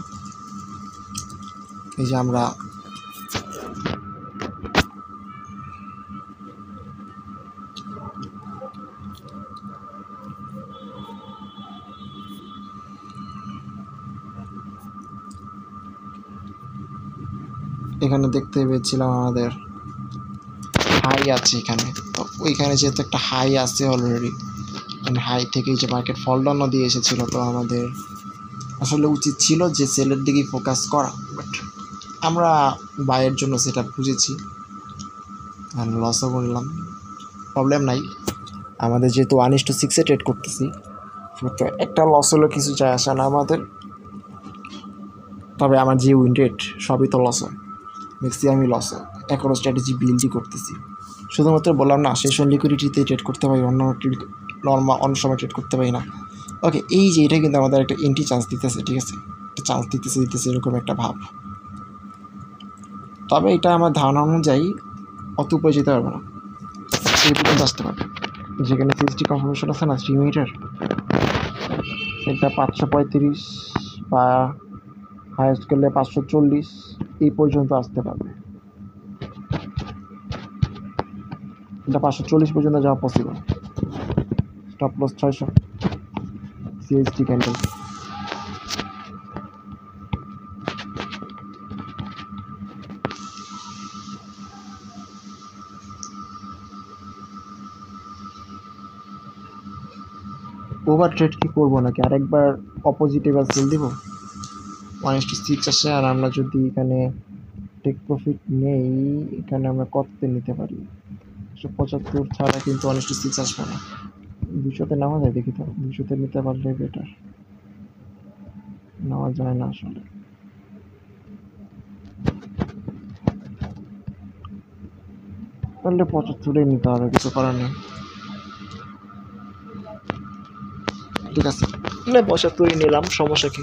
এই যে আমরা এখানে দেখতে পেয়েছিলাম আমাদের হাই আছে এখানে, তো ওইখানে যেহেতু একটা হাই আছে অলরেডি, মানে হাই থেকেই যে মার্কেট ফল ডাউনও দিয়ে এসেছিলো, তো আমাদের আসলে উচিত ছিল যে সেলের দিকেই ফোকাস করা, বাট আমরা বাইয়ের জন্য সেটা বুঝেছি, লসও করলাম, প্রবলেম নাই। আমাদের যেহেতু 1:6-এ ট্রেড করতেছি, তো একটা লস হলো কিছু যায় আসে না আমাদের। তবে আমার যে উইন রেট সবই তো লস হয়, ম্যাক্সিমামই লস হয়, এখনও স্ট্র্যাটেজি বিল্ডই করতেছি। শুধুমাত্র বললাম না, সেশন লিকুইডিটিতে ট্রেড করতে পারি, অন্য সময় ট্রেড করতে পারি না। ওকে, এই যে এটা কিন্তু আমাদের একটা এন্ট্রি চান্স দিতেছে, ঠিক আছে, একটা চান্স দিতেছে এরকম একটা ভাব। তবে এটা আমার ধারণা অনুযায়ী অত উপরে যেতে পারবে না, এই পর্যন্ত আসতে পারবে। যেখানে সিএসটি কনফার্মেশন আছে না 3 মিনিটের, এটা 535 বা হাইয়েস্ট গেলে 540 এই পর্যন্ত আসতে পারবে। এটা 540 পর্যন্ত যাওয়া possible. Stop loss 600, CST candle. Over trade কি করবো নাকি আরেকবার অপোজিটে বা সেল দিব? 1:6 আসে, আর আমরা যদি এখানে টেক প্রফিট নেই, এখানে আমরা কততে নিতে পারি? 175 ছাড়া কিন্তু 1:6 আসবে না। 200-তে নেওয়া যায়, দেখি তো, 200-তে নিতে পারলে বেটার। নেওয়া যায় না আসলে। তাহলে 75 নিতে হবে, কিছু করার নেই। ঠিক আছে, না 75 নিলাম, সমস্যা কি।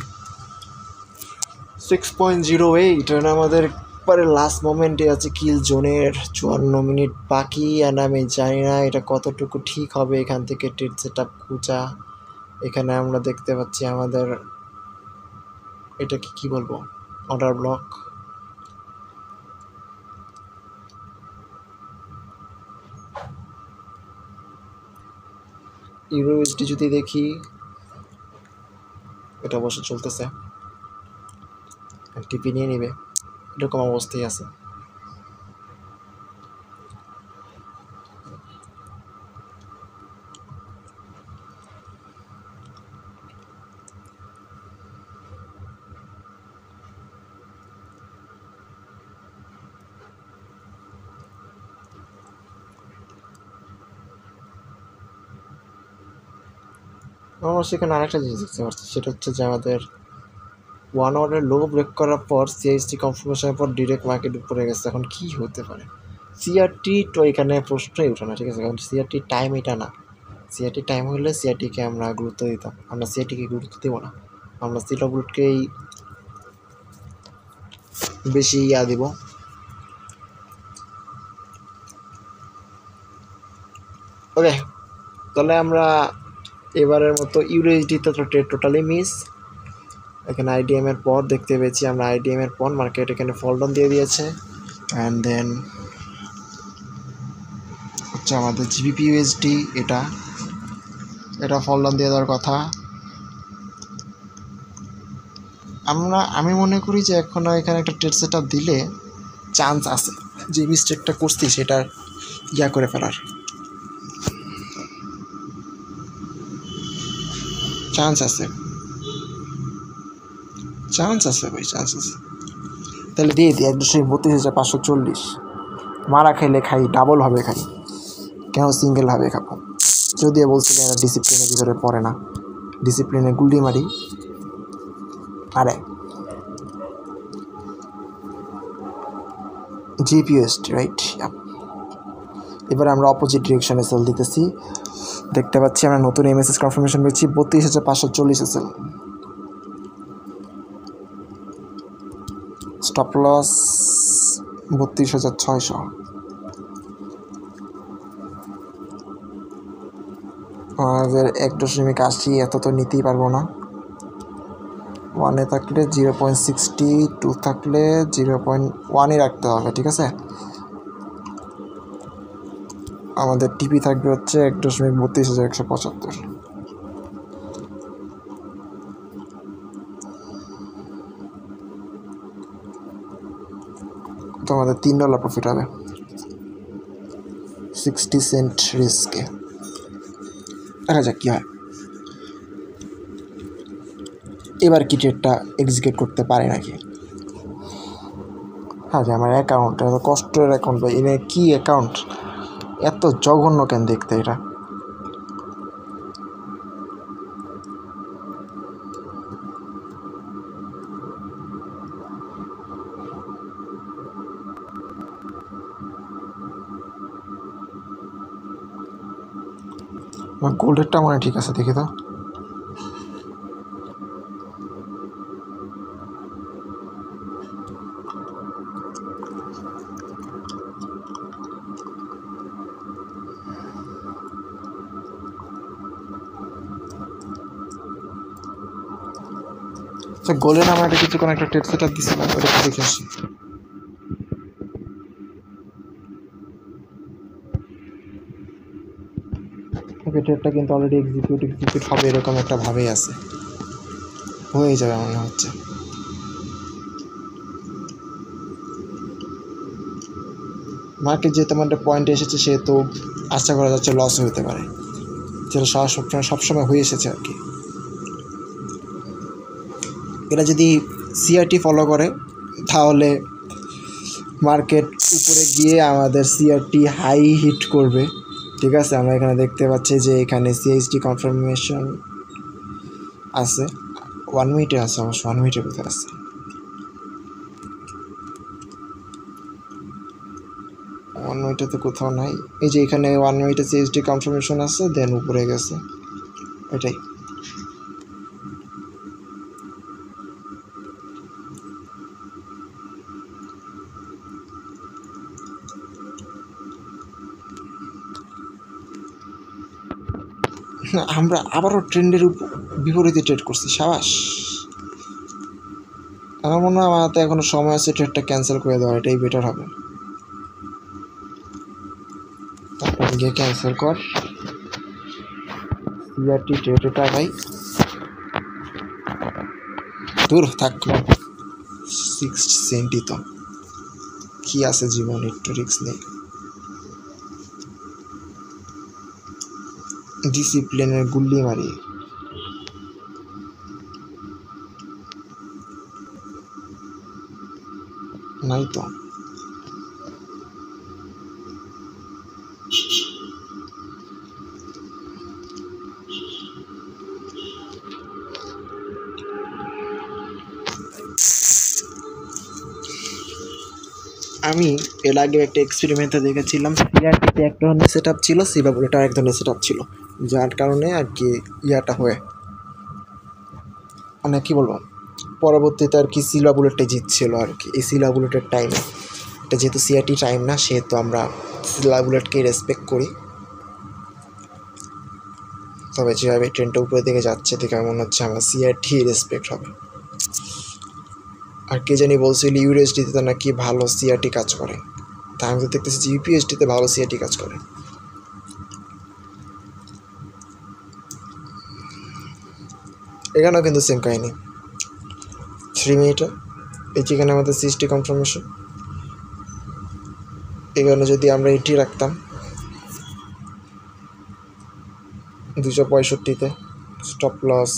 6.08 রান আমাদের পরে লাস্ট মোমেন্টে আছে কিল জোনের, 54 মিনিট বাকি। অ্যান্ড আমি জানি না এটা কতটুকু ঠিক হবে। এখান থেকে ট্রেড সেট আপ খুঁজা, এখানে আমরা দেখতে পাচ্ছি আমাদের এটা কি বলবো, অর্ডার ব্লক। ইউএসডি যদি দেখি, এটা অবশ্য চলতেছে, টিপি নিয়ে নিবে, এরকম অবস্থায় আছে। আমরা সেখানে আরেকটা জিনিস দেখতে পাচ্ছি, সেটা হচ্ছে যে আমাদের 1 আওয়ারের লো ব্রেক করার পর সিআইএসটি কনফার্মেশনের পর ডিরেক্ট মার্কেট উপরে গেছে। এখন কি হতে পারে? সিআরটি তো এখানে প্রশ্নই ওঠে না, ঠিক আছে, কারণ সিআরটি টাইম এটা না। সিআরটি টাইম হলে সিআরটিকে আমরা গুরুত্ব দিতাম, আমরা সিআরটিকে গুরুত্ব দেবো না, আমরা সিলগুলোকেই বেশি দিব। ওকে, তাহলে আমরা এবারের মতো ইউএসডিতে তো ট্রেড টোটালি মিস। এখানে আইডিএম এর পর দেখতে পেয়েছি আমরা, আইডিএম এর পর মার্কেট এখানে ফল ডাউন দিয়ে দিয়েছে। অ্যান্ড দেন হচ্ছে আমাদের জিবিপি ইউএসডি, এটা ফল ডাউন দিয়ে দেওয়ার কথা। আমি মনে করি যে এখনও এখানে একটা ট্রেড সেট আপ দিলে চান্স আছে যে মিস্টেকটা করছি সেটার করে ফেলার চান্স আছে ভাই, চান্স আছে। তাহলে দিয়ে দিই 1.32,540। মারা খাইলে খাই, ডাবল হবে খাই, কেন সিঙ্গেল হবে খাবো? যদিও বলছিলেন এরা ডিসিপ্লিনের ভিতরে পড়ে না, ডিসিপ্লিনে গুলি মারি। আরে জিপিএসটি রাইট। এবার আমরা অপোজিট ডিরেকশনে সেল দিতেছি। দেখতে পাচ্ছি আমরা নতুন এমএসএস কনফার্মেশন পেয়েছি 32,540 এসএল। Stop loss 32,600। আমাদের 1.80 এত তো নিতেই পারবো না। 1 থাকলে 0.62, থাকলে 0.1 রাখতে হবে, ঠিক আছে। আমাদের টিপি থাকবে হচ্ছে 1.32,175। তো আমাদের $3 প্রফিট হবে 60 সেন্ট রিস্কে। দেখা যাক কী হয়, এবার কি ট্রেডটা এক্সিকিউট করতে পারে নাকি। হ্যাঁ, যে আমার অ্যাকাউন্ট, এত কষ্টের অ্যাকাউন্ট ভাই, এনে কি অ্যাকাউন্ট, এত জঘন্য কেন দেখতে এটা। গোল্ডেরটা মনে ঠিক আছে, দেখি তো। গোল্ডের আমার একটা কিছুক্ষণ একটা ট্রেড সেট আপ দিচ্ছিলাম, ওটা দেখে আসি। ওকে, ট্রেডটা কিন্তু অলরেডি এক্সিকিউট হবে এরকম একটা ভাবেই আছে, হয়ে যাবে মনে হচ্ছে। মার্কেট যেহেতু আমাদের পয়েন্টে এসেছে সেহেতু আশা করা যাচ্ছে লস হতে পারে, যেটা সবসময় হয়ে এসেছে আর কি। এরা যদি সিআরটি ফলো করে তাহলে মার্কেট উপরে গিয়ে আমাদের সিআরটি হাই হিট করবে, ঠিক আছে। আমরা এখানে দেখতে পাচ্ছি যে এখানে সিএসডি কনফার্মেশন আছে, 1 মিনিটে আছে, অবশ্য 1 মিনিটের ভিতরে আছে। ওয়ান ওয়েটাতে কোথাও নাই, এই যে এখানে ওয়ান ওয়েটে সিএসডি কনফার্মেশন আছে, দেন উপরে গেছে, এটাই। আমরা আবারও ট্রেন্ডের বিপরীতে ট্রেড করছি, সাবাস। আমার মনে হয় আমার হাতে এখনো সময় আছে ট্রেডটা ক্যান্সেল করে দেওয়া, এটাই বেটার হবে। তারপর গিয়ে ক্যান্সেল কর সিআরটি ট্রেড, এটা ভাই দূর থাকলো। 6 সেন্টই তো কি আছে জীবন, একটু রিস্ক নেই। ডিসিপ্লিনের গুল্লি মারি, নাই তো। আমি এর আগে একটা এক্সপেরিমেন্টে দেখেছিলাম, সিআরটিতে এক ধরনের সেট আপ ছিল, সিবা বুলেটে আরেক ধরনের সেট আপ ছিল, যার কারণে আর কি ইয়াটা হয়ে মানে কী বলবো, পরবর্তীতে আর কি সিলভা বুলেটটা জিতছিল আর কি। এই সিলভা বুলেটের টাইমে, এটা যেহেতু সিআরটি টাইম না, সেহেতু আমরা সিলভা বুলেটকেই রেসপেক্ট করি। তবে যেভাবে ট্রেনটা উপরে দিকে যাচ্ছে দেখে মনে হচ্ছে আমার সিআরটি রেসপেক্ট হবে। আর কে জানি বলছিল ইউএসডিতে নাকি ভালো সিআরটি কাজ করে, তা আমি তো দেখতেছি যে ইউপিএসডিতে ভালো সিআরটি কাজ করে। এখানেও কিন্তু সেম কাহিনি, 3 মিনিটে। এই যেখানে আমাদের সিএসটি কনফার্মেশন, এখানে যদি আমরা এটি রাখতাম 265-তে, স্টপ লস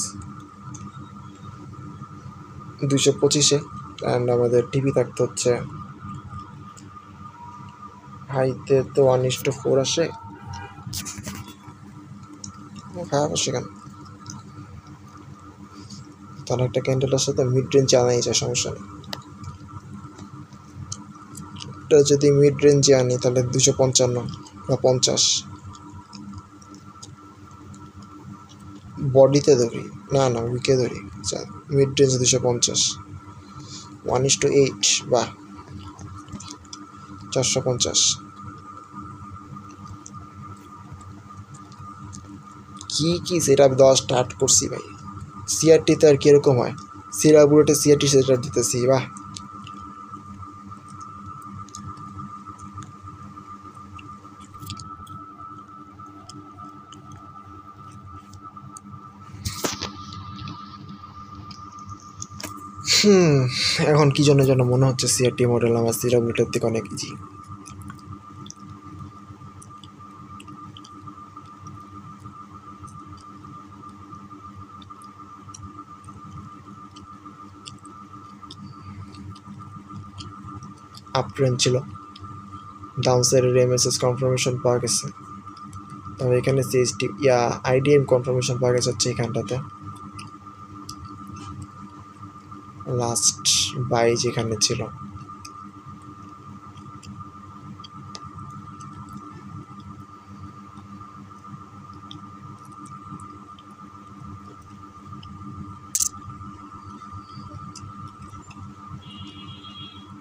225-এ, অ্যান্ড আমাদের টিভি থাকতে হচ্ছে হাইতে, তো 1:4 আসে, খারাপ আসে কেন, তার একটা ক্যান্ডেলের সাথে মিড রেঞ্জে আনাই যায়, সমস্যা নেই। এটা যদি মিড রেঞ্জে আনি তাহলে 255 বা 50 বডিতে ধরি, না উইকে ধরি, মিড রেঞ্জ 250, 1:8 বা 450। কি সেট আপ দেওয়া স্টার্ট করছি ভাই। সিআরটিতে আর কীরকম হয়, সিরা বুলেটে সিআরটি সেট আপ দিতেছি, বাহ। এখন কি জন্য যেন মনে হচ্ছে সিআরটি মডেল আমার সিরা বুলেটের থেকে অনেক ইজি। আপ ট্রেন্ড ছিল, ডাউন সাইডের এমএসএস কনফার্মেশন পাওয়া গেছে, তবে এখানে সিএসটি আইডিএম কনফার্মেশন পাওয়া গেছে হচ্ছে এখানটাতে। লাস্ট বাই যেখানে ছিল,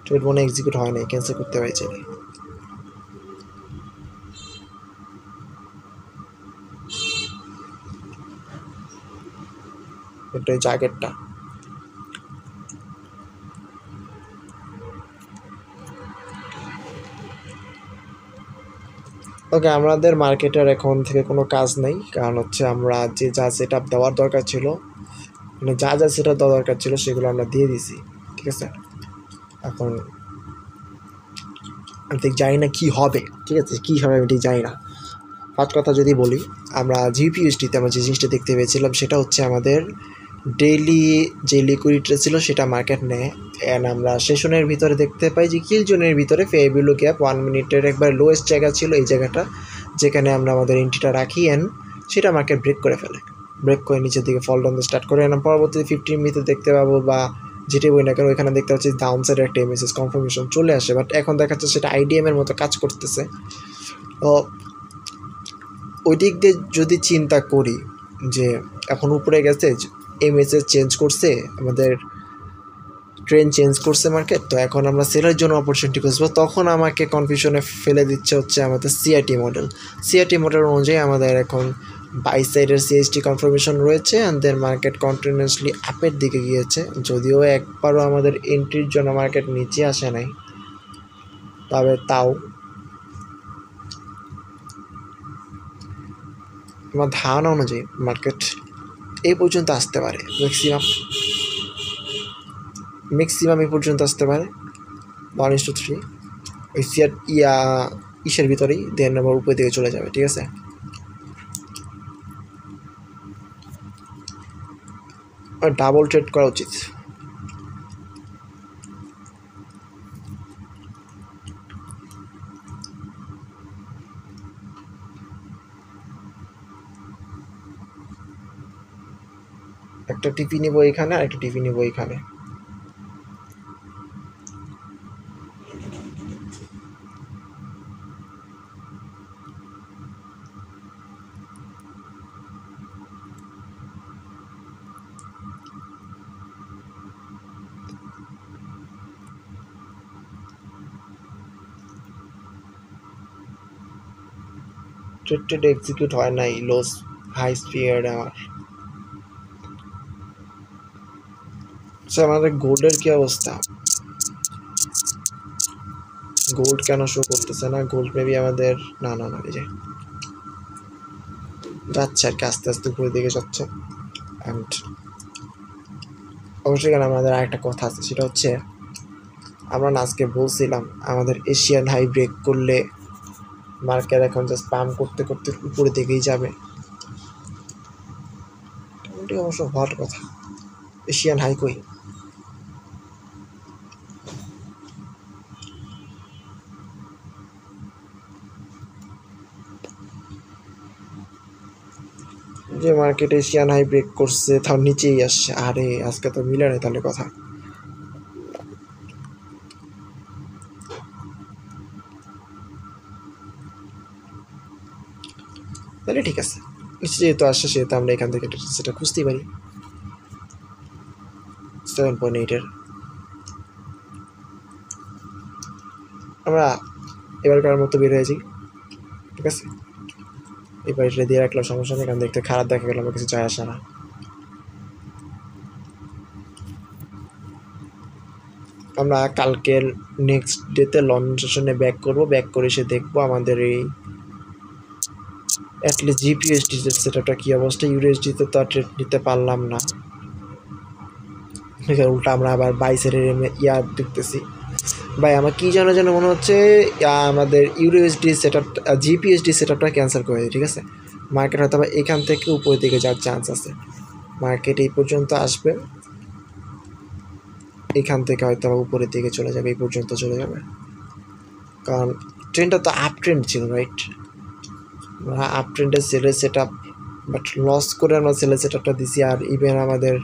ট্রেড মনে এক্সিকিউট হয় নাই, ক্যান্সেল করতে পারছি না। এটা হচ্ছে আগেরটা। ওকে, আমাদের মার্কেটের এখন থেকে কোনো কাজ নেই, কারণ হচ্ছে আমরা যে যা সেট আপ দেওয়ার দরকার ছিল, মানে যা সেট আপ দেওয়ার দরকার ছিল সেগুলো আমরা দিয়ে দিছি, ঠিক আছে। এখন আমি ঠিক জানি না কী হবে, ঠিক আছে, কী হবে আমি ঠিক জানি না। ফার্স্ট কথা যদি বলি, আমরা জিপিএসটিতে আমরা যে জিনিসটা দেখতে পেয়েছিলাম সেটা হচ্ছে আমাদের ডেইলি যে লিকুইডিটি ছিল সেটা মার্কেট নেয়, অ্যান্ড আমরা সেশনের ভিতরে দেখতে পাই যে কিল জোনের ভিতরে ফেয়ার ভ্যালু গ্যাপ 1 মিনিটের একবার লোয়েস্ট জায়গা ছিল, এই জায়গাটা যেখানে আমরা আমাদের এন্ট্রিটা রাখি, অ্যান্ড সেটা মার্কেট ব্রেক করে ফেলে, ব্রেক করে নিচের দিকে ফল ডাউন স্টার্ট করে, পরবর্তীতে 15 মিনিটে দেখতে পাবো বা যেটাই বই না কেন এখানে দেখতে পাচ্ছি ডাউন সাইডে একটা এমএসএস কনফার্মেশন চলে আসে, বাট এখন দেখাচ্ছে সেটা আইডিএম এর মতো কাজ করতেছে। তো ওই দিক দিয়ে যদি চিন্তা করি যে এখন উপরে গেছে, এমএসএস চেঞ্জ করছে, আমাদের ট্রেন চেঞ্জ করছে মার্কেট, তো এখন আমরা সেলের জন্য অপরচুনিটি খুঁজবো, তখন আমাকে কনফিউশনে ফেলে দিচ্ছে হচ্ছে আমাদের সিআইটি মডেল অনুযায়ী আমাদের এখন বাই সাইডের সিএসটি কনফার্মেশন রয়েছে, অ্যান্ড দেন মার্কেট কন্টিনিউয়াসলি আপের দিকে গিয়েছে, যদিও একবারও আমাদের এন্ট্রির জন্য মার্কেট নিচে আসে নাই, তবে তাও আমার ধারণা অনুযায়ী মার্কেট এই পর্যন্ত আসতে পারে, ম্যাক্সিমাম এই পর্যন্ত আসতে পারে 1:3 ওই ইসের ভিতরেই, দেন আবার উপর দিকে চলে যাবে। ঠিক আছে, আর ডাবল ট্রেড করা উচিত। একটা টিপি নিবো এখানে আর একটা টিপি নিবো এখানে। ট্রেড এক্সিকিউট হয় নাই, লস হাই স্পিড আমার। আমাদের গোল্ডের কি অবস্থা? গোল্ড কেন শো করতেছে না? গোল্ড মেবি আমাদের না না না এই যে যাচ্ছে আর কি, আস্তে আস্তে উপরের দিকে যাচ্ছে। অ্যান্ড অবশ্যই কেন আমাদের আরেকটা কথা আছে, সেটা হচ্ছে আমরা না আজকে বলছিলাম আমাদের এশিয়ান হাই ব্রেক করলে মার্কেট এখন জাস্ট পাম্প করতে করতে উপরে দিকেই যাবে। এটি অবশ্য হওয়ার কথা। এশিয়ান হাই কই? যে মার্কেট এশিয়ান হাই ব্রেক করছে তার নিচেই আসছে। আরে আজকে তো মিলে নেই তাহলে কথা। তাহলে ঠিক আছে, নিচে যেহেতু আসছে সেহেতু আমরা এখান থেকে সেটা খুঁজতেই পারি। 7.8 আমরা এবারকার মতো বের হয়েছি। ঠিক আছে, এবার এটা দিয়ে রাখলাম, সমস্যা নেই, কারণ দেখতে খারাপ দেখা গেল আমার কিছু যায় আসে না। আমরা কালকের নেক্সট ডেতে লন্ডন সেশনে ব্যাক করবো, ব্যাক করে এসে দেখবো আমাদের এই অ্যাটলিস্ট জিপিএসডি সেটআপটা কী অবস্থা। ইউএসডিতে তো আর ট্রেড নিতে পারলাম না, উল্টা আমরা আবার বাইসের ইয়ার দেখতেছি। ভাই আমার কী যেন মনে হচ্ছে আমাদের ইউএসডি সেটআপ জিপিএসডি সেটআপটা ক্যান্সেল করে দিই। ঠিক আছে, মার্কেট হয়তো বা এখান থেকে উপরের দিকে যাওয়ার চান্স আছে। মার্কেট এই পর্যন্ত আসবে, এখান থেকে হয়তো আবার উপরের দিকে চলে যাবে, এই পর্যন্ত চলে যাবে, কারণ ট্রেনটা তো আপ ট্রেন্ড ছিল, রাইট? আমরা আপ ট্রেন্ডের সেলের সেট আপ, বাট লস করে আমরা সেলের সেট আপটা দিছি। আর ইভেন আমাদের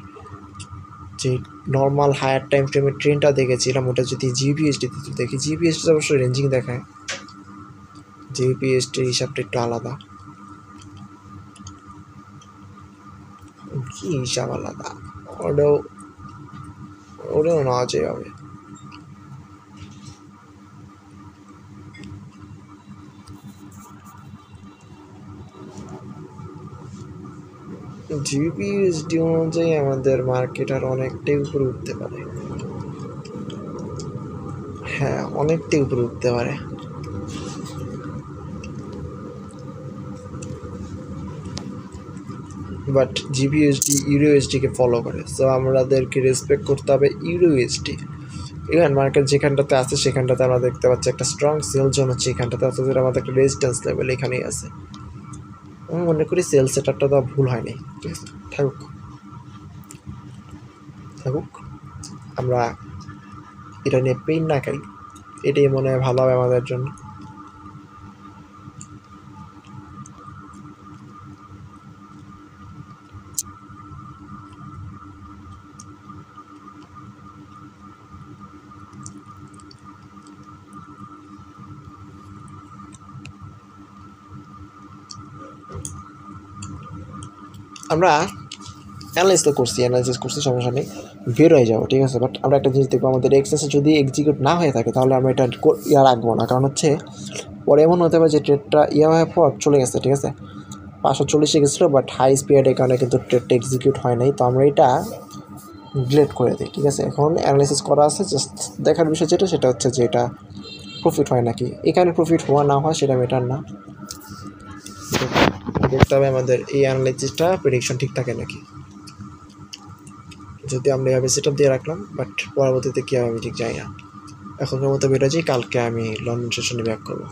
যে নর্মাল হায়ার টাইম ফ্রেমের ট্রেনটা দেখেছিলাম, ওটা যদি জিপিএসডিতে দেখি, জিপিএসডি অবশ্যই রেঞ্জিং দেখায়, জিপিএসডির হিসাবটা একটু আলাদা। কি হিসাব আলাদা? ওটাও নেওয়া যাবে। জিপিএসডি অনুযায়ী আমাদের মার্কেট আর অনেকটাই উপরে উঠতে পারে। হ্যাঁ, অনেকটাই উপরে উঠতে পারে। বাট জিপিএসডি ইউরোএসডিকে ফলো করে, সো আমাদেরকে রেসপেক্ট করতে হবে ইউরোএসডি। ইভেন মার্কেট যেখানটাতে আছে সেখানটাতে আমরা দেখতে পাচ্ছি একটা স্ট্রং সেল জোন হচ্ছে এখানটাতে, অর্থাৎ আমাদের একটা রেজিস্ট্যান্স লেভেল এখানেই আছে। আমি মনে করি সেল সেটআপটা তো ভুল হয়নি। ঠিক আছে, থাকুক থাকুক, আমরা এটা নিয়ে পেইন না খাই, এটাই মনে হয় ভালো হবে আমাদের জন্য। আমরা অ্যানালাইসিস করছি সমস্যা নেই, বের হয়ে যাবো, ঠিক আছে। বাট আমরা একটা জিনিস দেখবো, আমাদের এক্সেসে যদি এক্সিকিউট না হয়ে থাকে তাহলে আমরা এটা রাখবো না, কারণ হচ্ছে পরে এমন হতে পারে যে ট্রেডটা হওয়ার পর চলে গেছে, ঠিক আছে, 540 গেছিলো, বাট হাই স্পিডের কারণে কিন্তু ট্রেডটা এক্সিকিউট হয় নাই। তো আমরা এটা ডিলিট করে দিই, ঠিক আছে। এখন অ্যানালাইসিস করা আছে, জাস্ট দেখার বিষয় সেটা হচ্ছে যে এটা প্রফিট হয় নাকি। এখানে প্রফিট হওয়া না হয় সেটা ম্যাটার না, দেখতে হবে আমাদের এই অ্যানালাইসিসটা প্রেডিকশন ঠিক থাকে নাকি। যদি আমরা এভাবে সেট আপ দিয়ে রাখলাম, বাট পরবর্তীতে কী হবে আমি ঠিক জানি না। এখনকার মতো বেরো যাই, কালকে আমি লন্ডন সেশনে ব্যাক করবো।